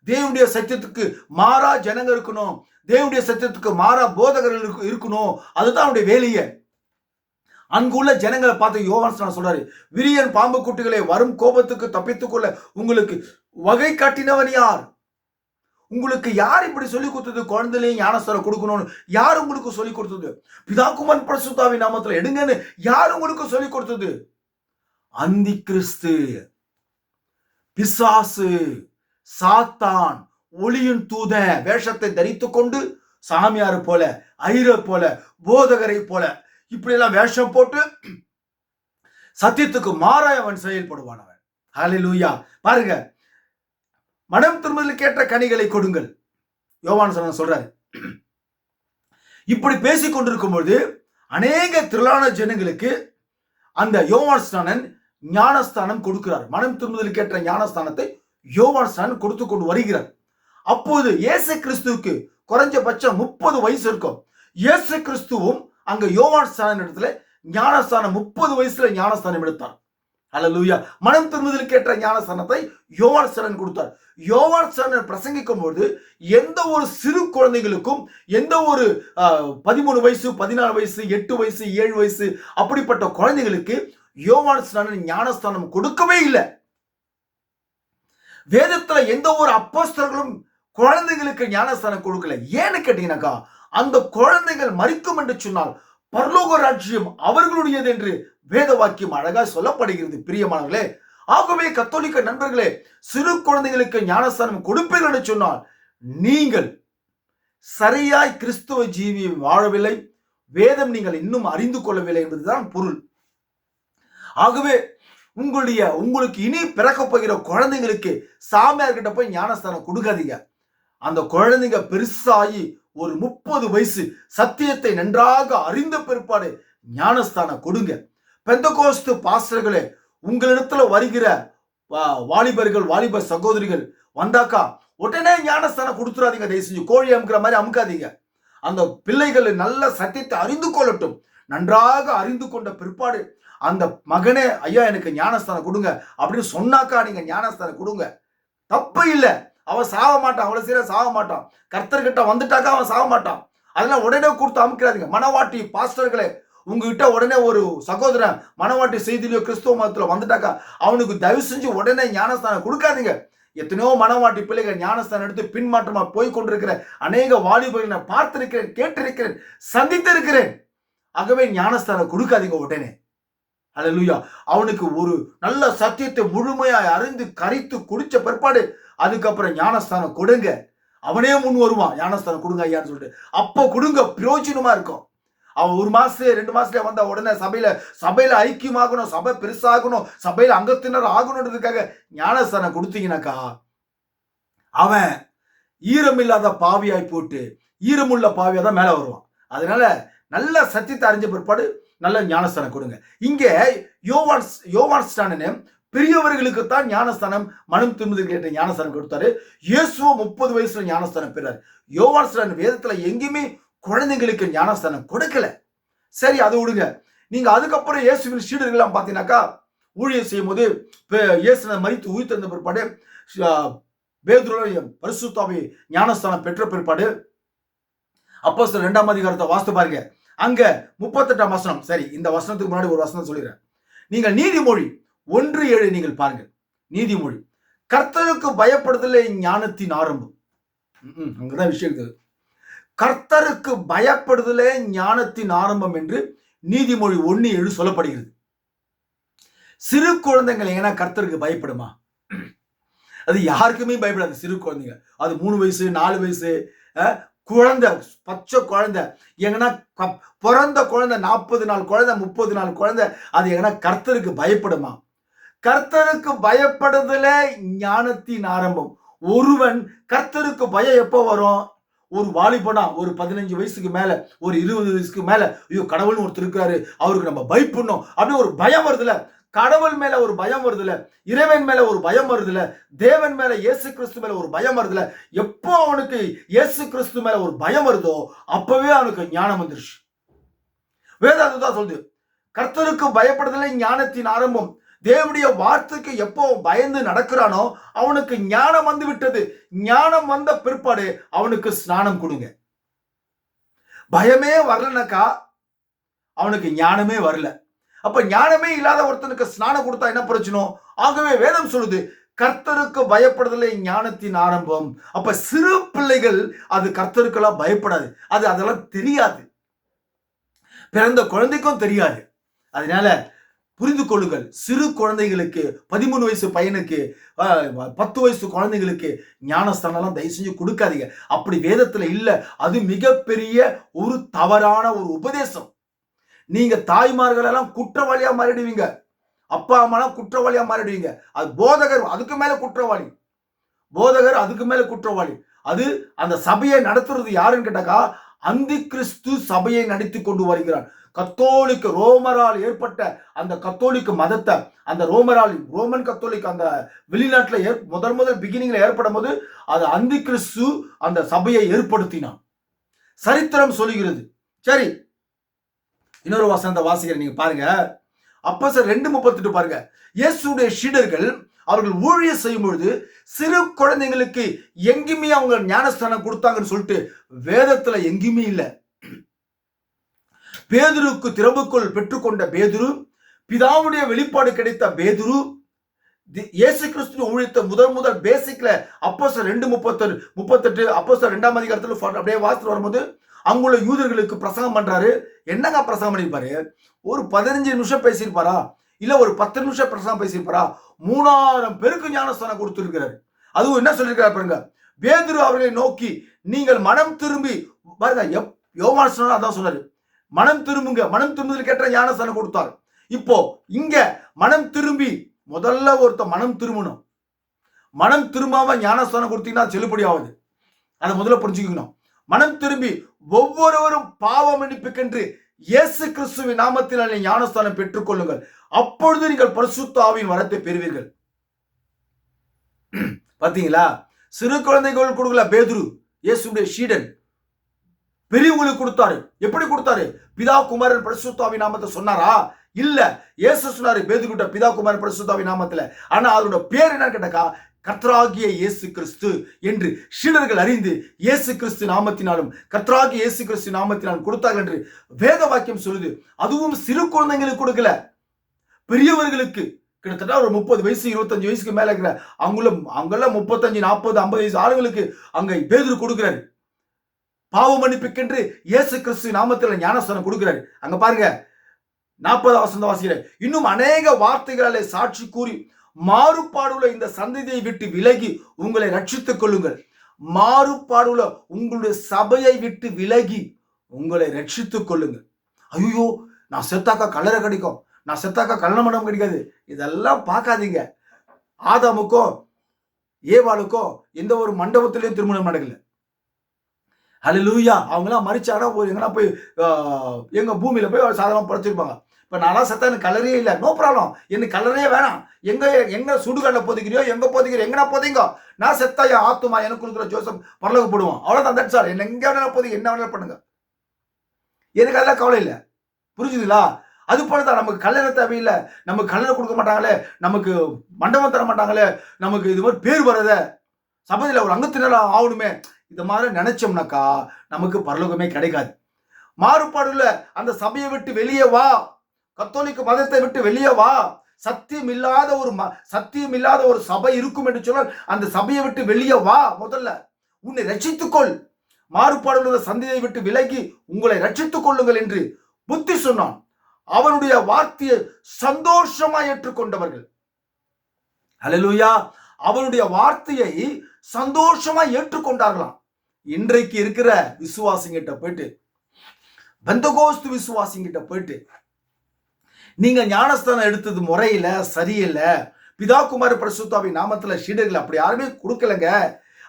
தேவனுடைய சத்தியத்துக்கு மாறா ஜனங்க இருக்கணும், தேவனுடைய சத்தியத்துக்கு மாறா போதகர்கள் இருக்கணும், அதுதான் அவனுடைய வேலையை. அங்குள்ள ஜனங்களை பார்த்து யோவான் சொல்றாரு, விரியன் பாம்பு குட்டிகளை வரும் கோபத்துக்கு தப்பித்துக் கொள்ள உங்களுக்கு வகை காட்டினவன் யார்? உங்களுக்கு யார் இப்படி சொல்லி கொடுத்தது, குழந்தையிலேயே ஞானஸ்தானம் கொடுக்கணும்னு யார் உங்களுக்கு சொல்லி கொடுத்தது? பிதா குமாரன் பரிசுத்தாவி நாமத்துல எடுங்கன்னு யார் உங்களுக்கு சொல்லி கொடுத்தது? அந்தி கிறிஸ்து, பிசாசு, சாத்தான், ஒளியின் தூத வேஷத்தை தரித்துக் கொண்டு சாமியார் போல, ஐயர் போல, போதகரை போல இப்படி எல்லாம் வேஷம் போட்டு சத்தியத்துக்கு மாறாய் அவன் செயல்படுவானவன். ஹல்லேலூயா. பாருங்க, மனம் திரும்புதலுக்கு ஏற்ற கனிகளை கொடுங்கள், யோவான் சொல்றாரு. இப்படி பேசிக் கொண்டிருக்கும் பொழுது அநேக திரளான ஜனங்களுக்கு அந்த யோவான் ஸ்நானன் ஞானஸ்தானம் கொடுக்கிறார். மனம் திரும்புதலுக்கு ஏற்ற ஞானஸ்தானத்தை யோவான் ஸ்நானன் கொடுத்து கொண்டு வருகிறார். அப்போது இயேசு கிறிஸ்துவுக்கு குறைஞ்சபட்சம் 30 வயசு இருக்கும். இயேசு கிறிஸ்துவும் அங்க யோவான் ஸ்நானன் இடத்துல ஞானஸ்தானம் 30 வயசுல ஞானஸ்தானம் எடுத்தார். ஹல்லேலூயா. மனம் திரும்புதலுக்கு ஏற்ற ஞானஸ்தானத்தை யோவான் ஸ்நானன் கொடுத்தார். யோவான் ஸ்நானன் பிரசங்கிக்கும் போது எந்த ஒரு சிறு குழந்தைகளுக்கும், எந்த ஒரு 13 வயசு, 14 வயசு, 8 வயசு, 7 வயசு அப்படிப்பட்ட குழந்தைகளுக்கு யோவான் ஸ்நானன் ஞானஸ்தானம் கொடுக்கவே இல்லை. வேதத்துல எந்த ஒரு அப்போஸ்தலர்களும் குழந்தைகளுக்கு ஞானஸ்தானம் கொடுக்கல. ஏன்னு கேட்டீங்கன்னாக்கா, அந்த குழந்தைகள் மரிக்கும் என்று சொன்னால் பரலோக ராஜ்யம் அவர்களுடையது என்று வேத வாக்கியம் அழகா சொல்லப்படுகிறது. பிரியமானவர்களே, ஆகவே கத்தோலிக்க நண்பர்களே, சிறு குழந்தைகளுக்கு ஞானஸ்தானம் கொடுப்பீர்கள் என்று சொன்னால் நீங்கள் சரியாய் கிறிஸ்துவ ஜீவி வாழவில்லை, வேதம் நீங்கள் இன்னும் அறிந்து கொள்ளவில்லை என்பதுதான் பொருள். ஆகவே உங்களுக்கு இனி பிறக்க போகிற குழந்தைங்களுக்கு சாமியார்கிட்ட போய் ஞானஸ்தானம் கொடுக்காதீங்க. அந்த குழந்தைங்க பெருசாகி ஒரு 30 வயசு சத்தியத்தை நன்றாக அறிந்த பிற்பாடு ஞானஸ்தானம் கொடுங்க. பெந்தகோஸ்து பாஸ்டர்களே, உங்களிடத்துல வருகிற வாலிபர்கள், வாலிப சகோதரிகள் வந்தாக்கா உடனே ஞானஸ்தானம் கொடுத்துறாதீங்க. தயவு செஞ்சு கோழி அமுக்கிற மாதிரி அமுக்காதீங்க. அந்த பிள்ளைகள் நல்ல சத்தியத்தை அறிந்து கொள்ளட்டும். நன்றாக அறிந்து கொண்ட பிற்பாடு அந்த மகனே, ஐயா எனக்கு ஞானஸ்தானம் கொடுங்க அப்படின்னு சொன்னாக்கா நீங்க ஞானஸ்தானம் கொடுங்க, தப்பு இல்லை. அவன் சாக மாட்டான், அவ்வளவு சீரா சாக மாட்டான். கர்த்தர்கிட்ட வந்துட்டாக்கா அவன் சாக மாட்டான். அதெல்லாம் உடனே கொடுத்து அமுக்கிறாதீங்க. மனவாட்டி பாஸ்டர்களே, உங்ககிட்ட உடனே ஒரு சகோதரன் மனவாட்டி செய்தியிலோ கிறிஸ்துவ மதத்துல வந்துட்டாக்கா அவனுக்கு தயவு செஞ்சு உடனே ஞானஸ்தானம் கொடுக்காதீங்க. எத்தனையோ மனவாட்டி பிள்ளைகள் ஞானஸ்தானம் எடுத்து பின்மாற்றமா போய் கொண்டிருக்கிற அநேக வாலிபர்களை நான் பார்த்திருக்கிறேன், கேட்டிருக்கிறேன், சந்தித்திருக்கிறேன். ஆகவே ஞானஸ்தானம் கொடுக்காதீங்க உடனே. ஹல்லேலூயா. அவனுக்கு ஒரு நல்ல சத்தியத்தை முழுமையாய் அறிந்து கரித்து குடிச்ச பிற்பாடு அதுக்கப்புறம் ஞானஸ்தானம் கொடுங்க. அவனே முன் வருவான், ஞானஸ்தானம் கொடுங்க ஐயான்னு சொல்லிட்டு. அப்போ கொடுங்க, பிரயோஜனமா இருக்கும். அவன் 1 மாசத்துல 2 மாசத்துல வந்தா உடனே சபையில ஐக்கியமாகணும், சபை பெருசாகணும், சபையில அங்கத்தினர் ஆகணுன்றதுக்காக ஞானஸ்தானம் கொடுத்தீங்கன்னாக்கா அவன் ஈரமில்லாத பாவியாய் போட்டு ஈரமுள்ள பாவியா தான் மேல வருவான். அதனால நல்ல சத்தியத்தை அறிஞ்ச பிற்பாடு நல்ல ஞானஸ்தானம் கொடுங்க. இங்க யோவான் ஸ்நானன் பெரியவர்களுக்கு தான் ஞானஸ்தானம் மனம் திரும்புதல் கேட்ட ஞானஸ்தானம் கொடுத்தாரு. இயேசுவோ 30 வயசுல ஞானஸ்தானம் பெறாரு. யோவான் ஸ்நானன் வேதத்துல எங்கேயுமே குழந்தைங்களுக்கு ஞானஸ்தானம் கொடுக்கல. சரி, அது விடுங்க. நீங்க அதுக்கப்புறம் இயேசுவின் சீடர்கள்லாம் பாத்தீங்கன்னாக்கா ஊழியம் செய்யும் போது இயேசு மரித்து உயிர் தந்த பிற்பாடு பேதுரு பரிசுத்தாவி ஞானஸ்தானம் பெற்ற பிற்பாடு அப்போஸ்தலர் 2ஆம் அதிகாரத்தை வாசித்து பாருங்க. அங்க 38ஆம் வசனம். சரி, இந்த வசனத்துக்கு முன்னாடி ஒரு வசனம் சொல்லிடுறேன். நீங்கள் நீதிமொழி 1:7 நீங்கள் பாருங்கள். நீதிமொழி, கர்த்தருக்கு பயப்படுதலே ஞானத்தின் ஆரம்பம். அங்கதான் விஷயம் இருக்குது. கர்த்தருக்கு பயப்படுதலே ஞானத்தின் ஆரம்பம் என்று நீதிமொழி 1:7 சொல்லப்படுகிறது. சிறு குழந்தைகள் ஏன்னா கர்த்தருக்கு பயப்படுமா? அது யாருக்குமே பயப்படாது. சிறு குழந்தைங்க, அது 3 வயசு 4 வயசு குழந்தை, பச்சை குழந்தை, எங்கன்னா பிறந்த குழந்தை, 40 நாள் குழந்தை, 30 நாள் குழந்தை, அது எங்கன்னா கர்த்தருக்கு பயப்படுமா? கர்த்தருக்கு பயப்படுதல ஞானத்தின் ஆரம்பம். ஒருவன் கர்த்தருக்கு பயம் எப்போ வரும்? ஒரு வாலிபனா, ஒரு 15 வயசுக்கு மேல, ஒரு 20 வயசுக்கு மேல, ஐயோ கடவுள்னு ஒருத்தர் இருக்காரு, அவருக்கு நம்ம பயப்படணும் அப்படின்னு ஒரு பயம் வருதுல. கடவுள் மேல ஒரு பயம் வருதுல, இறைவன் மேல ஒரு பயம் வருதுல, தேவன் மேல இயேசு கிறிஸ்து மேல ஒரு பயம் வருதுல. எப்போ அவனுக்கு இயேசு கிறிஸ்து மேல ஒரு பயம் வருதோ அப்பவே அவனுக்கு ஞானம் வந்துருச்சு. வேதம் அதுதான் சொல்லுது. கர்த்தருக்கு பயப்படுதலை ஞானத்தின் ஆரம்பம். தேவனுடைய வார்த்தைக்கு எப்போ பயந்து நடக்கிறானோ அவனுக்கு ஞானம் வந்து விட்டது. ஞானம் வந்த பிற்பாடு அவனுக்கு ஸ்நானம் கொடுங்க. பயமே வரலனாக்கா அவனுக்கு ஞானமே வரல. அப்ப ஞானமே இல்லாத ஒருத்தனுக்கு ஸ்நானம் கொடுத்தா என்ன பிரச்சனை? ஆகவே வேதம் சொல்லுது, கர்த்தருக்கு பயப்படுதலை ஞானத்தின் ஆரம்பம். அப்ப சிறு பிள்ளைகள் அது கர்த்தருக்கெல்லாம் பயப்படாது. அதெல்லாம் தெரியாது. பிறந்த குழந்தைக்கும் தெரியாது. அதனால புரிந்து கொள்ளுங்கள். சிறு குழந்தைகளுக்கு, 13 வயசு பையனுக்கு, 10 வயசு குழந்தைகளுக்கு ஞானஸ்தானம் தயவு செஞ்சு கொடுக்காதீங்க. அப்படி வேதத்துல இல்ல. அது மிகப்பெரிய ஒரு தவறான ஒரு உபதேசம். நீங்க தாய்மார்கள் எல்லாம் குற்றவாளியா மாறிடுவீங்க. அப்பா அம்மாலாம் குற்றவாளியா மாறிடுவீங்க. அது போதகர் அதுக்கு மேல குற்றவாளி. போதகர் அதுக்கு மேல குற்றவாளி. அது அந்த சபையை நடத்துறது யாருன்னு கேட்டாக்கா அந்தி கிறிஸ்து சபையை நடத்தி கொண்டு வருகிறார். கத்தோலிக்க ரோமரால் ஏற்பட்ட அந்த கத்தோலிக்க மதத்தை, அந்த ரோமன் கத்தோலிக் அந்த வெளிநாட்டுல முதல் பிகினிங்ல ஏற்படும் போது அது அந்தி கிறிஸ்து அந்த சபையை ஏற்படுத்தினான். சரித்திரம் சொல்லுகிறது. சரி, இன்னொரு வசனத்தை வாசிக்கிறேன், நீங்க பாருங்க. அப்போஸ்தலர் 2:38 பாருங்க. இயேசுடைய சீடர்கள் அவர்கள் ஊழியம் செய்யும் பொழுது சிறு குழந்தைங்களுக்கு எங்கேயுமே அவங்க ஞானஸ்தானம் கொடுத்தாங்கன்னு சொல்லிட்டு வேதத்துல எங்கேயுமே இல்லை. பேதுருக்கு திறவுக்குள் பெற்றுக்கொண்ட பேதுரு, பிதாவுடைய வெளிப்பாடு கிடைத்த பேதுரு, இயேசு கிறிஸ்து ஊழியத்தை முதல் பேசிக்ல அப்போஸ்தலர் 2:38 அப்போஸ்தலர் 2ஆம் அதிகாரத்துல அப்படியே வாசித்து வரும்போது அங்குள்ள யூதர்களுக்கு பிரசங்கம் பண்றாரு. என்னங்க பிரசங்கம் பண்ணிருப்பாரு? ஒரு 15 நிமிஷம் பேசியிருப்பாரா? இல்ல ஒரு 10 நிமிஷம் பிரசங்கம் பேசியிருப்பாரா? 3000 பேருக்கு ஞானஸ்தானம் கொடுத்திருக்கிறாரு. அதுவும் என்ன சொல்லியிருக்காரு பாருங்க. பேதுரு அவர்களை நோக்கி நீங்கள் மனம் திரும்பி பாருங்க. யோவான் ஸ்நானன் அதான் சொன்னாரு, மனம் திரும்புங்க. மனம் திரும்புதல் கேட்ட ஞானஸ்தானம் கொடுத்தார். இப்போ இங்க மனம் திரும்பி முதல்ல ஒருத்த மனம் திரும்பணும். மனம் திரும்பாம ஞானஸ்தானம் கொடுத்தீங்கன்னா செல்லுபடி ஆகுது. அதை முதல்ல புரிஞ்சுக்கணும். மனம் திரும்பி ஒவ்வொருவரும் பாவ மன்னிப்புக்கென்று இயேசு கிறிஸ்துவின் நாமத்தில் ஞானஸ்தானம் பெற்றுக் கொள்ளுங்கள். அப்பொழுது நீங்கள் பரிசுத்த ஆவியின் வரத்தை பெறுவீர்கள். பாத்தீங்களா? சிறு குழந்தைகள் கொடுக்கல பேதுரு, இயேசுடைய சீடன். பெரியவங்களுக்கு கொடுத்தாரு. எப்படி கொடுத்தாரு? பிதா குமாரன் பரிசுத்த ஆவியின் நாமத்தை சொன்னாரா? இல்ல. இயேசு சொன்னாரு பேதுருட்ட பிதா குமாரன் பரிசுத்த ஆவியின் நாமத்துல. ஆனா அதோட பேர் என்ன கேட்டாக்கா கர்த்தராகிய இயேசு கிறிஸ்து என்று சீடர்கள் அறிந்து இயேசு கிறிஸ்து நாமத்தினாலும் கர்த்தராகிய இயேசு கிறிஸ்து நாமத்தினாலும் கொடுத்தார்கள் என்று வேத வாக்கியம் சொல்லுது. அதுவும் சிறு குழந்தைங்களுக்கு கொடுக்கல, பெரியவர்களுக்கு. கிட்டத்தட்ட ஒரு 30 வயசு 25 வயசுக்கு மேல இருக்கிற அங்கெல்லாம் 35 40 50 வயசு ஆளுங்களுக்கு அங்க பேதுரு கொடுக்கிறாரு. பாவ மன்னிப்புக்கென்று இயேசு கிறிஸ்து நாமத்தில் ஞானஸ்தானம் கொடுக்கிறாரு. அங்க பாருங்க 40ஆம் வசனம் வாசிக்கிறேன். இன்னும் அநேக வார்த்தைகளாலே சாட்சி கூறி மாறுபாடுள்ள இந்த சந்ததியை விட்டு விலகி உங்களை ரட்சித்துக் கொள்ளுங்கள். மாறுபாடுள்ள உங்களுடைய சபையை விட்டு விலகி உங்களை ரட்சித்துக் கொள்ளுங்கள். ஐயோ, நான் செத்தாக்கா கல்லறை கிடைக்கும், நான் செத்தாக்கா கல்யாண மண்டபம் கிடைக்காது, இதெல்லாம் பார்க்காதீங்க. ஆதாமுக்கும் ஏவாளுக்கும் எந்த ஒரு மண்டபத்திலையும் திருமணம் நடக்கல. ஹல்லேலூயா. அவங்களாம் மரிச்சாங்கன்னா எங்கன்னா போய் எங்க பூமியில போய் சாதாரணமா படைச்சிருப்பாங்க. இப்ப நான்லாம் செத்தா எனக்கு கலரே இல்லை, நோ ப்ராப்ளம், எனக்கு கலரே வேணாம். எங்க எங்க சுடுகாடுல போதிக்கிறியோ, எங்க போதிக்கிறியோ, எங்கனா போதிங்க, நான் செத்தா என் ஆத்துமா எனக்கு கொடுக்குற ஜோசப் பரலோகம் போடுவான். அவ்வளவுதான், தட்ஸ் ஆல். என்ன எங்க வேணாலும் போதிங்க, என்ன வேணாலும் பண்ணுங்க, எனக்கு அதெல்லாம் கவலை இல்லை. புரிஞ்சுதுங்களா? அது போலதான் நமக்கு கல்லறை தேவையில்லை. நமக்கு கல்லறை கொடுக்க மாட்டாங்களே, நமக்கு மண்டபம் தர மாட்டாங்களே, நமக்கு இது மாதிரி பேர் வரத, சபையில ஒரு அங்கத்தினரா ஆகணுமே, இந்த மாதிரி நினைச்சோம்னாக்கா நமக்கு பரலோகமே கிடைக்காது. மாறுபாடுள்ள அந்த சபையை விட்டு வெளியே வா, கத்தோலிக்க மதத்தை விட்டு வெளியே வா. சத்தியம் இல்லாத ஒரு சபை இருக்கும் என்று சொன்னால் அந்த சபையை விட்டு வெளியே வா. முதல்ல உன்னை ரட்சித்துக்கொள். மாறுபாடுள்ள சந்தையை விட்டு விலகி உங்களை ரட்சித்துக் கொள்ளுங்கள் என்று புத்தி சொன்னான். அவனுடைய வார்த்தையை சந்தோஷமா ஏற்றுக்கொண்டவர்கள், ஹல்லேலூயா, அவனுடைய வார்த்தையை சந்தோஷமா ஏற்றுக்கொண்டார்களாம். இன்றைக்கு இருக்கிற விசுவாசிங்கிட்ட போயிட்டு, பெந்தகோஸ்து விசுவாசிங்கிட்ட போயிட்டு, நீங்க ஞானஸ்தானம் எடுத்தது முறையில சரியில்லை, பிதா குமார பரிசுத்தாவின் நாமத்துல சீடர்கள் அப்படி யாருமே கொடுக்கலங்க,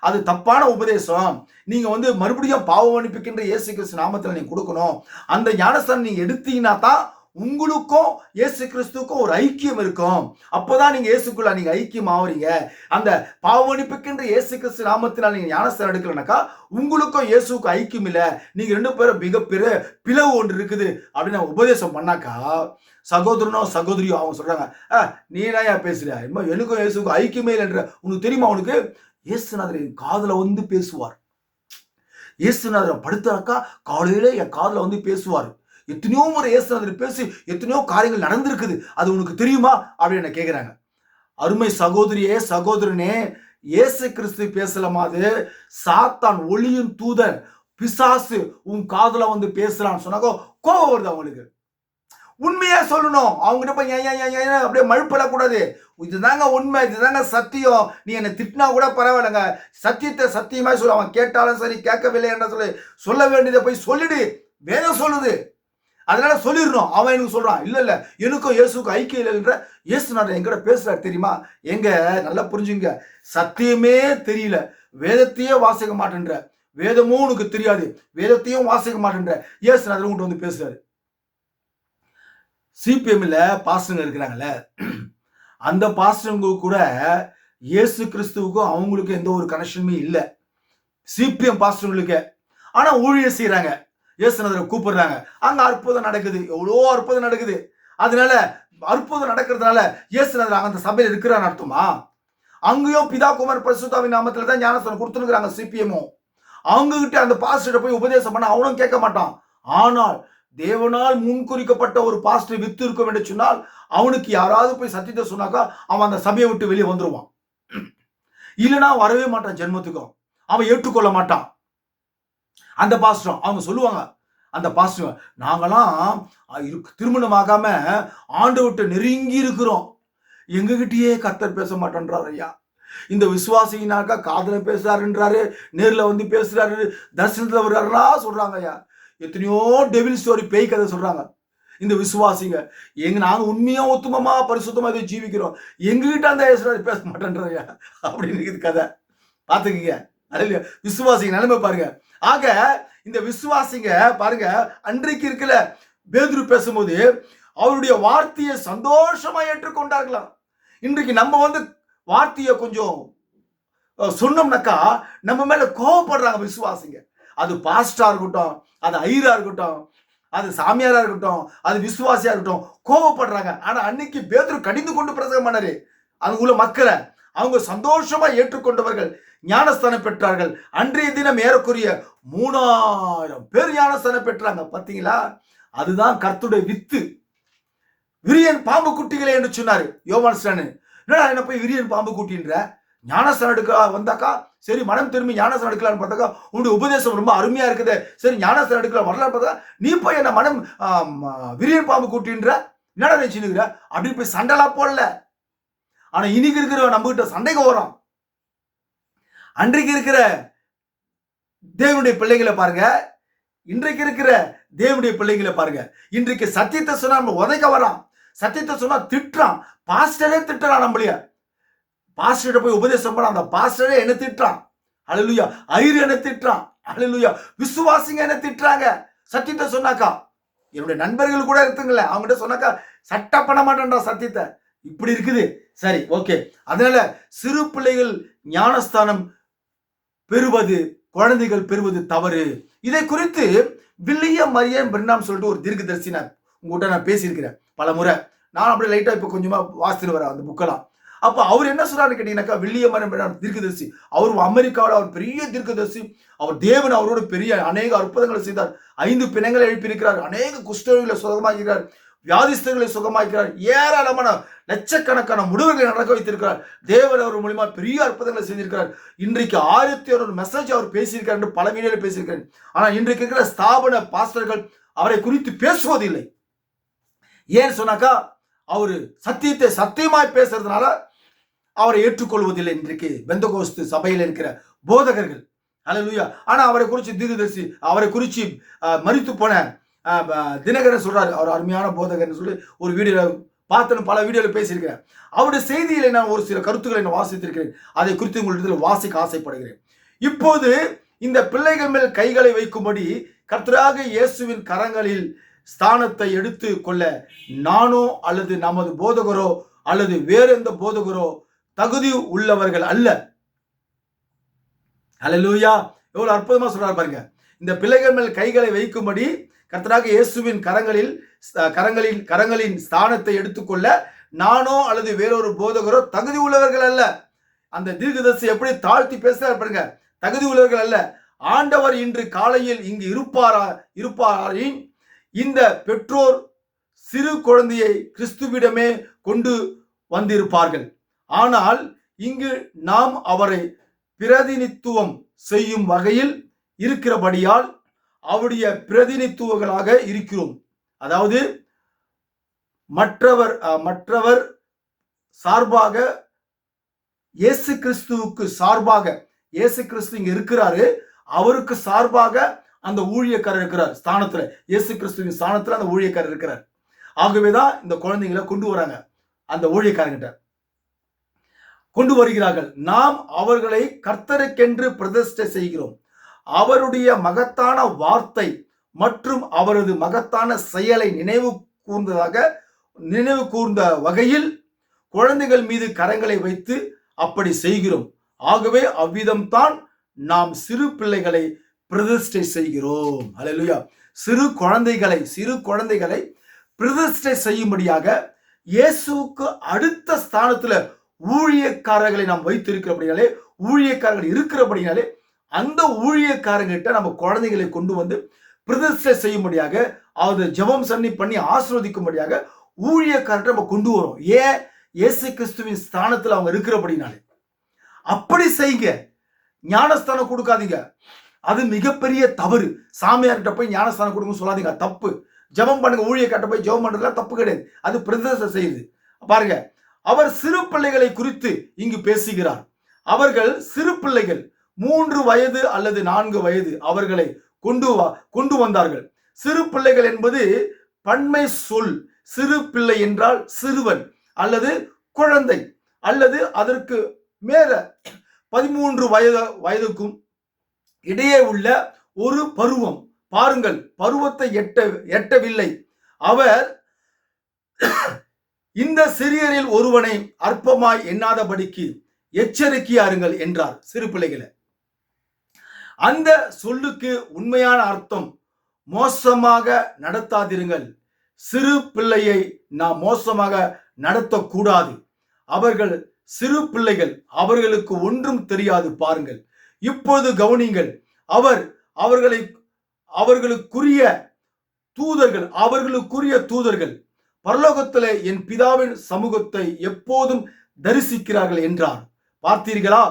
அது தப்பான உபதேசம், நீங்க மறுபடியும் பாவ மன்னிப்புக்கின்ற இயேசு கிறிஸ்து நாமத்துல நீங்க கொடுக்கணும், அந்த ஞானஸ்தானம் நீங்க எடுத்தீங்கன்னா தான் உங்களுக்கும் இயேசு கிறிஸ்துக்கும் ஒரு ஐக்கியம் இருக்கும், அப்போதான் நீங்க இயேசுக்குள்ள நீங்க ஐக்கியம் ஆவறீங்க. அந்த பாவ மன்னிப்புக்கின்ற இயேசு கிறிஸ்து நாமத்தினால் நீங்க ஞானஸ்தானம் எடுக்கலனாக்கா உங்களுக்கும் இயேசுக்கும் ஐக்கியம் இல்லை, நீங்க 2 பேரும் மிகப்பெரிய பிளவு ஒன்று இருக்குது அப்படின்னு உபதேசம் பண்ணாக்கா, சகோதரனோ சகோதரியோ அவங்க சொல்றாங்க, நீ தான் பேசுறியா, எனக்கும் இயேசுக்கும் ஐக்கியமே இல்லைன்ற உனக்கு தெரியுமா? உனக்கு இயேசுநாதர் காதுல பேசுவார். இயேசுநாதர் படுத்தாக்கா காலையில என் காதுல பேசுவார். எத்தனையோ முறை இயேசுநாதர் பேசி எத்தனையோ காரியங்கள் நடந்திருக்குது, அது உனக்கு தெரியுமா அப்படின்னு கேட்கிறாங்க. அருமை சகோதரியே சகோதரனே, இயேசு கிறிஸ்து பேசலாமாது, சாத்தான் ஒளியின் தூதன் பிசாசு உன் காதுல பேசலான்னு சொன்னாக்கோ கோபம் வருது அவங்களுக்கு. உண்மையா சொல்லணும், அவங்ககிட்ட போய் அப்படியே மழுப்படக்கூடாது. இதுதாங்க உண்மை, இதுதாங்க சத்தியம், நீ என்னை திட்டினா கூட பரவாயில்லைங்க, சத்தியத்தை சத்தியமா சொல்ல, அவன் கேட்டாலும் சரி கேட்கவில்லை என்ற சொல்ல வேண்டியதை போய் சொல்லிடு, வேதம் சொல்லுது, அதனால சொல்லிடணும். அவன் எனக்கு சொல்றான், இல்ல எனக்கும் இயேசுக்கும் ஐக்கியம் இல்லைன்ற இயேசுநாதர் என்கிட்ட பேசுறாரு தெரியுமா? எங்க நல்லா புரிஞ்சுங்க, சத்தியமே தெரியல, வேதத்தையே வாசிக்க மாட்டேன்ற, வேதமும் உனக்கு தெரியாது, வேதத்தையும் வாசிக்க மாட்டேன்ற இயேசுநாதர் உங்கள்கிட்ட பேசுறாரு. சிபிஎம்ல பாஸ்டருங்க இருக்கிறாங்கல்ல, அந்த பாஸ்டருங்க கூட இயேசு கிறிஸ்துவுக்கும் அவங்களுக்கும் எந்த ஒரு கனெக்ஷனுமே இல்லை, சிபிஎம் பாஸ்டர்களுக்கு. ஆனா ஊழியர் செய்யறாங்க, இயேசுநாதரை கூப்பிடுறாங்க, அங்க அற்புதம் நடக்குது, எவ்வளோ அற்புதம் நடக்குது. அதனால அற்புதம் நடக்கிறதுனால இயேசுநாதர் அந்த சபையில் இருக்கிறான்னு அர்த்தமா? அங்கேயும் பிதா குமார் பரிசுத்தாவின் நாமத்துல தான் ஞானஸ்தானம் கொடுத்துருக்காங்க சிபிஎம்மும். அவங்க கிட்ட அந்த பாஸ்டர் போய் உபதேசம் பண்ண அவனும் கேட்க மாட்டான். ஆனால் தேவனால் முன்குறிக்கப்பட்ட ஒரு பாஸ்டர் வித்து இருக்கும் என்று சொன்னால் அவனுக்கு யாராவது போய் சத்தியத்தை சொன்னாக்கா அவன் அந்த சபையை விட்டு வெளியே வந்துருவான். இல்லைன்னா வரவே மாட்டான், ஜென்மத்துக்கும் அவன் ஏற்றுக்கொள்ள மாட்டான். அந்த பாஸ்டர் அவங்க சொல்லுவாங்க, அந்த பாஸ்டர், நாங்களாம் திருமணமாகாம ஆண்டு விட்டு நெருங்கி இருக்கிறோம், எங்ககிட்டயே கர்த்தர் பேச மாட்டேன்றாரு ஐயா. இந்த விசுவாசினாக்கா காதுல பேசுறாருன்றாரு, நேர்ல பேசுறாரு, தரிசனத்துல வர்றாருன்னா சொல்றாங்க ஐயா. எத்தனையோ டெவில் ஸ்டோரி, பேய் கதை சொல்றாங்க இந்த விசுவாசிங்க. நாங்க உண்மையா ஒத்துமமா பரிசுத்தமா இதை ஜீவிக்கிறோம், எங்ககிட்ட அந்த பேச மாட்டேன்றாரு அப்படின்னு கதை பாத்துக்கீங்க. அதுல விசுவாசிங்க நிலைமை பாருங்க. ஆக இந்த விசுவாசிங்க பாருங்க, அன்றைக்கு இருக்கல பேதுரு பேசும்போது அவருடைய வார்த்தையை சந்தோஷமா ஏற்றுக்கொண்டார்களாம். இன்றைக்கு நம்ம வார்த்தையை கொஞ்சம் சொன்னோம்னாக்கா நம்ம மேல கோவப்படுறாங்க விசுவாசிங்க. அது பாஸ்டா இருக்கட்டும், அது ஐயரா இருக்கட்டும், அது சாமியாரா இருக்கட்டும், அது விசுவாசியா இருக்கட்டும், கோவப்படுறாங்க. ஆனா அன்னைக்கு பேதுரு கடிந்து கொண்டு பிரசங்கம் பண்ணாரு. அதுக்குள்ள மக்களை அவங்க சந்தோஷமா ஏற்றுக்கொண்டவர்கள் ஞானஸ்தானம் பெற்றார்கள். அன்றைய தினம் ஏறக்குரிய 3000 பேர் ஞானஸ்தானம் பெற்றாங்க. பாத்தீங்களா? அதுதான் கர்த்தருடைய வித்து. விரியன் பாம்பு குட்டிகளே என்று சொன்னாரு யோவான் ஸ்நானன். என்னடா என்ன போய் விரியன் பாம்பு குட்டின்ற, ஞானஸ்தானம் எடுக்க வந்தாக்கா சரி மனம் திரும்பி ஞானஸ்தானம் எடுக்கலான்னு பார்த்தாக்கா உன்னுடைய உபதேசம் ரொம்ப அருமையா இருக்குது, சரி ஞானஸ்தானம் எடுக்கலாம் வரலான்னு பார்த்தா நீ போய் என்ன மனம் விரியன் பாம்பு குட்டின்ற, என்னடா நினைச்சுக்கிற அப்படின்னு போய் சண்டைலாம் போடல. ஆனா இன்னைக்கு இருக்கிற நம்ம கிட்ட சண்டைக்கு வரோம். அன்றைக்கு இருக்கிற தேவனுடைய பிள்ளைகளை பாருங்க, இன்றைக்கு இருக்கிற தேவனுடைய பிள்ளைகளை பாருங்க. இன்றைக்கு சத்தியத்தை சொன்னா நம்ம உதைக்க வரான், சத்தியத்தை சொன்னா திட்டுறான், பாஸ்டரே திட்டுறான் நம்மளைய. பாஸ்டர் போய் உபதேசம் பண்ண அந்த பாஸ்டரே என்ன திட்டுறான். அல்லேலூயா. ஐயர் என்ன திட்டுறான். அல்லேலூயா. விசுவாசிங்க என்ன திட்டுறாங்க. சத்தியத்தை சொன்னாக்கா. என்னுடைய நண்பர்கள் கூட இருக்குங்களே, அவங்ககிட்ட சொன்னாக்கா சட்ட பண்ண மாட்டேன்றா சத்தியத்தை. இப்படி இருக்குது. சரி, ஓகே. அதனால சிறு பிள்ளைகள் ஞானஸ்தானம் பெறுவது, குழந்தைகள் பெறுவது தவறு. இதை குறித்து வில்லியம் மரியன் பிரென்னாம் சொல்லிட்டு ஒரு தீர்க்கதரிசி உங்ககிட்ட நான் பேசியிருக்கிறேன் பல முறை. நான் அப்படியே லைட்டா இப்ப கொஞ்சமா வாசிட்டு வரேன் அந்த புக்கெல்லாம். அப்ப அவர் என்ன சொல்றாரு கேட்டீங்கன்னாக்கா, வில்லியம் மரியன் தீர்க்கதரிசி, அவர் அமெரிக்காவில் அவர் பெரிய தீர்க்கதரிசி. அவர் தேவன் அவரோட பெரிய அநேக அற்புதங்களை செய்தார். 5 பிணங்களை எழுப்பியிருக்கிறார். அநேக குஷ்டரோகிகளை சுகமாக்கிறார். வியாதிஸ்தர்களை சுகமாக்கிறார். ஏராளமான லட்சக்கணக்கான முடுவர்களை நடக்க வைத்திருக்கிறார். தேவன் அவர் மூலமா பெரிய அற்புதங்களை செய்திருக்கிறார். இன்றைக்கு 1600 மெசேஜ் அவர் பேசியிருக்கார் என்று பல வீடியோல பேசியிருக்காரு. ஆனா இன்றைக்கு இருக்கிற ஸ்தாபன பாஸ்டர்கள் அவரை குறித்து பேசுவதில்லை. ஏன்னு சொன்னாக்கா, அவரு சத்தியத்தை சத்தியமாய் பேசுறதுனால அவரை ஏற்றுக்கொள்வதில்லை. இன்றைக்கு பெந்தகோஸ்து சபையில் இருக்கிற போதகர்கள். அல்லேலூயா. ஆனா அவரை குறித்து தீர்க்கதரிசி, அவரை குறித்து மரித்து போன தினகரன் சொல்றாரு, அவர் அருமையான போதகர்னு சொல்லி ஒரு வீடியோல பார்த்தேன், பல வீடியோல பேசியிருக்கிறேன். அவருடைய செய்தியில நான் ஒரு சில கருத்துக்களை நான் வாசித்திருக்கிறேன். அதை குறித்து உங்களிடத்தில் வாசிக்க ஆசைப்படுகிறேன். இப்போது இந்த பிள்ளைகள் மேல் கைகளை வைக்கும்படி கர்த்தராக இயேசுவின் கரங்களில் ஸ்தானத்தை எடுத்து கொள்ள நானோ அல்லது நமது போதகரோ அல்லது வேற எந்த போதகரோ தகுதி உள்ளவர்கள் அல்ல. அல்லேலூயா. எவ்வளவு அற்புதமா சொல்றாரு பாருங்க. இந்த பிள்ளைகள் மேல் கைகளை வைக்கும்படி கர்த்தராக இயேசுவின் கரங்களின் ஸ்தானத்தை எடுத்துக்கொள்ள நானோ அல்லது வேறொரு போதகரோ தகுதி உள்ளவர்கள் அல்ல. அந்த தீர்க்கதரிசி எப்படி தாழ்த்தி பேசுறாரு பாருங்க. தகுதி உள்ளவர்கள் அல்ல. ஆண்டவர் இன்று காலையில் இங்கு இருப்பாரின் இந்த பெற்றோர் சிறு குழந்தையை கிறிஸ்துவிடமே கொண்டு வந்திருப்பார்கள். ஆனால் இங்கு நாம் அவரை பிரதிநித்துவம் செய்யும் வகையில் இருக்கிறபடியால் அவருடைய பிரதிநித்துவங்களாக இருக்கிறோம். அதாவது மற்றவர் சார்பாக இயேசு கிறிஸ்துவுக்கு சார்பாக, இயேசு கிறிஸ்து இங்க இருக்கிறாரு, அவருக்கு சார்பாக அந்த ஊழியக்காரர் இருக்கிறார் ஸ்தானத்துல. இயேசு கிறிஸ்துவின் ஸ்தானத்துல அந்த ஊழியக்காரர் இருக்கிறார். ஆகவேதான் இந்த குழந்தைங்களை கொண்டு வராங்க, அந்த ஊழியக்காரங்கிட்ட கொண்டு வருகிறார்கள். நாம் அவர்களை கர்த்தருக்கென்று பிரதிஷ்டை செய்கிறோம். அவருடைய மகத்தான வார்த்தை மற்றும் அவரது மகத்தான செயலை நினைவு கூர்ந்த வகையில் குழந்தைகள் மீது கரங்களை வைத்து அப்படி செய்கிறோம். ஆகவே அவ்விதம்தான் நாம் சிறு பிள்ளைகளை பிரதிஷ்டை செய்கிறோம். அல்லேலூயா. சிறு குழந்தைகளை பிரதிஷ்டை செய்யும்படியாக இயேசுவுக்கு அடுத்த ஸ்தானத்துல ஊழியக்காரர்களை நாம் வைத்திருக்கிறபடினாலே, ஊழியக்காரர்கள் இருக்கிறபடினாலே அந்த ஊழியக்காரங்கிட்ட நம்ம குழந்தைகளை கொண்டு வந்து பிரதிஷ்டை செய்யும்படியாக, அதை ஜெபம் பண்ணி ஆசீர்வதிக்கும்படியாக ஊழியக்காரர்கிட்ட நம்ம கொண்டு வரோம். ஏன்? இயேசு கிறிஸ்துவின் ஸ்தானத்துல அவங்க இருக்கிறபடினாலே. அப்படி செய்யுங்க. ஞானஸ்தானம் கொடுக்காதீங்க, அது மிகப்பெரிய தவறு. சாமியார்கிட்ட போய் ஞானஸ்தானம் கொடுங்க சொல்லாதீங்க, தப்பு. ஜெபம் பண்ணுங்க, ஊழியக்காரட்ட போய் ஜெபம் பண்றதுலாம் தப்பு கிடையாது, அது பிரதிஷ்டை செய்யுது. பாருங்க, அவர் சிறு பிள்ளைகளை குறித்து இங்கு பேசுகிறார். அவர்கள் சிறு பிள்ளைகள், 3 வயது அல்லது 4 வயது அவர்களை கொண்டு வந்தார்கள். சிறு பிள்ளைகள் என்பது பன்மை சொல். சிறு பிள்ளை என்றால் சிறுவன் அல்லது குழந்தை, அல்லது அதற்கு மேல 13 வயதுக்கும் இடையே உள்ள ஒரு பருவம். பாருங்கள், பருவத்தை எட்டவில்லை. அவர் இந்த சிறியரில் ஒருவனை அற்பமாய் எண்ணாதபடிக்கு எச்சரிக்கையாருங்கள் என்றார். சிறு பிள்ளைகளை, அந்த சொல்லுக்கு உண்மையான அர்த்தம் மோசமாக நடத்தாதிருங்கள். சிறு பிள்ளையை நாம் மோசமாக நடத்தக்கூடாது. அவர்கள் சிறு பிள்ளைகள், அவர்களுக்கு ஒன்றும் தெரியாது. பாருங்கள், இப்போது கவனிங்கள். அவர்களுக்குரிய தூதர்கள் பரலோகத்திலே என் பிதாவின் சமூகத்தை எப்போதும் தரிசிக்கிறார்கள் என்றார். பார்த்தீர்களா?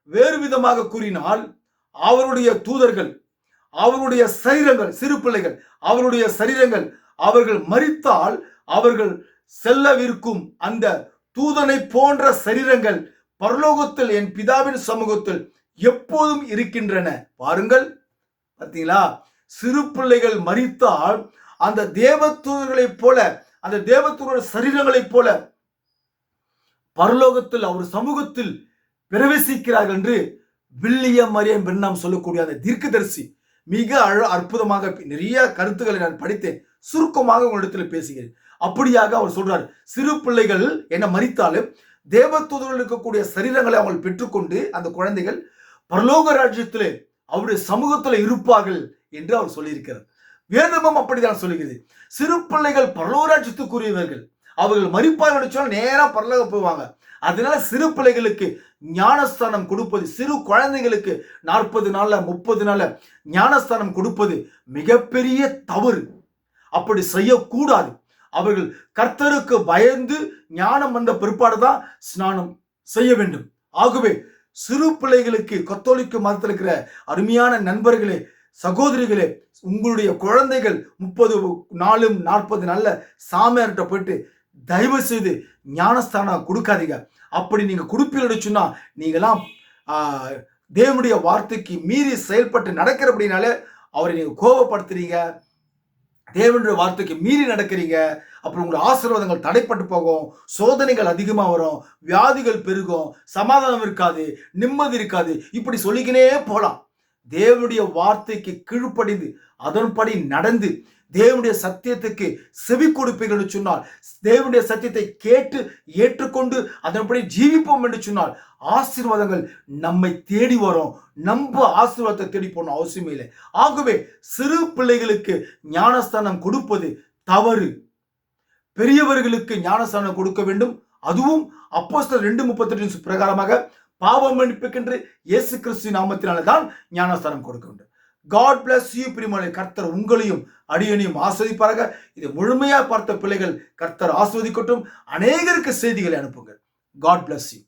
வேறு விதமாக கூறினால், அவருடைய தூதர்கள், அவருடைய சரீரங்கள், சிறு பிள்ளைகள், அவருடைய சரீரங்கள், அவர்கள் மரித்தால் அவர்கள் செல்லவிருக்கும் அந்த தூதனை போன்ற சரீரங்கள் பரலோகத்தில் என் பிதாவின் சமூகத்தில் எப்போதும் இருக்கின்றன. பாருங்கள், பார்த்தீங்களா? சிறு பிள்ளைகள் மரித்தால் அந்த தேவதூதர்களைப் போல, அந்த தேவதூதர் சரீரங்களைப் போல பரலோகத்தில் அவர் சமூகத்தில் பிரவேசிக்கிறார்கள் என்று வில்லியம் மரியம் பெர்னாம் சொல்லக்கூடிய அந்த தீர்க்கதரிசி மிக அற்புதமாக நிறைய கருத்துக்களை நான் படித்தேன். சுருக்கமாக உங்களிடத்தில் பேசுகிறேன். அப்படியாக அவர் சொல்றார், சிறு பிள்ளைகள் என்ன மரித்தாலும் தேவதூதர்கள் இருக்கக்கூடிய சரீரங்களை அவங்க பெற்றுக்கொண்டு அந்த குழந்தைகள் பரலோக ராஜ்யத்திலே அவருடைய சமூகத்தில் இருப்பார்கள் என்று அவர் சொல்லியிருக்கிறார். வேதமும் அப்படித்தான் சொல்லுகிறது. சிறு பிள்ளைகள் பரலோக ராஜ்யத்துக்குரியவர்கள். அவர்கள் மரிப்பார்கள் சொன்னால் நேரா பரலோகம் போவாங்க. அதனால சிறு பிள்ளைகளுக்கு ஞானஸ்தானம் கொடுப்பது, சிறு குழந்தைகளுக்கு 40 நாள்ல 30 நாள்ல ஞானஸ்தானம் கொடுப்பது மிகப்பெரிய தவறு. அப்படி செய்யக்கூடாது. அவர்கள் கர்த்தருக்கு பயந்து ஞானம் வந்த பிற்பாடுதான் ஸ்நானம் செய்ய வேண்டும். ஆகவே சிறு பிள்ளைகளுக்கு கத்தோலிக்க மதத்தில் இருக்கிற அருமையான நண்பர்களே, சகோதரிகளே, உங்களுடைய குழந்தைகள் 30 நாளும் 40 நாள்ல சாமியார்கிட்ட போயிட்டு தயவு செய்து ஞானஸ்தானம் கொடுக்காதீங்க. அப்படி நீங்க கொடுப்பீங்கன்னு சொன்னா நீங்களாம் தேவனுடைய வார்த்தைக்கு மீறி செயல்பட்டு நடக்கிறபடினாலே அவரை நீங்க கோபப்படுத்துறீங்க, தேவனுடைய வார்த்தைக்கு மீறி நடக்கிறீங்க. அப்புறம் உங்களுடைய ஆசீர்வாதங்கள் தடைப்பட்டு போகும், சோதனைகள் அதிகமாக வரும், வியாதிகள் பெருகும், சமாதானம் இருக்காது, நிம்மதி இருக்காது, இப்படி சொல்லிக்கினே போலாம். தேவனுடைய வார்த்தைக்கு கீழ்ப்படிந்து அதன்படி நடந்து தேவனுடைய சத்தியத்துக்கு செவி கொடுப்பீர்கள் சொன்னால், தேவனுடைய சத்தியத்தை கேட்டு ஏற்றுக்கொண்டு அதன்படி ஜீவிப்போம் என்று சொன்னால் ஆசீர்வாதங்கள் நம்மை தேடி வரும். நம்ம ஆசீர்வாதத்தை தேடி போகணும் அவசியமே இல்லை. ஆகவே சிறு பிள்ளைகளுக்கு ஞானஸ்தானம் கொடுப்பது தவறு. பெரியவர்களுக்கு ஞானஸ்தானம் கொடுக்க வேண்டும். அதுவும் அப்போஸ்தலர் 2:38 பிரகாரமாக பாவம் மன்னிப்புக்கென்று இயேசு கிறிஸ்து நாமத்தினால தான் ஞானஸ்தானம் கொடுக்க வேண்டும். God bless you. பிரியமான கர்த்தர் உங்களையும் அடியனையும் ஆஸ்வதிப்பாராக. இதை முழுமையா பார்த்த பிள்ளைகள் கர்த்தர் ஆஸ்வதிக்கட்டும். அநேகருக்கு செய்திகளை அனுப்புங்கள். God bless you.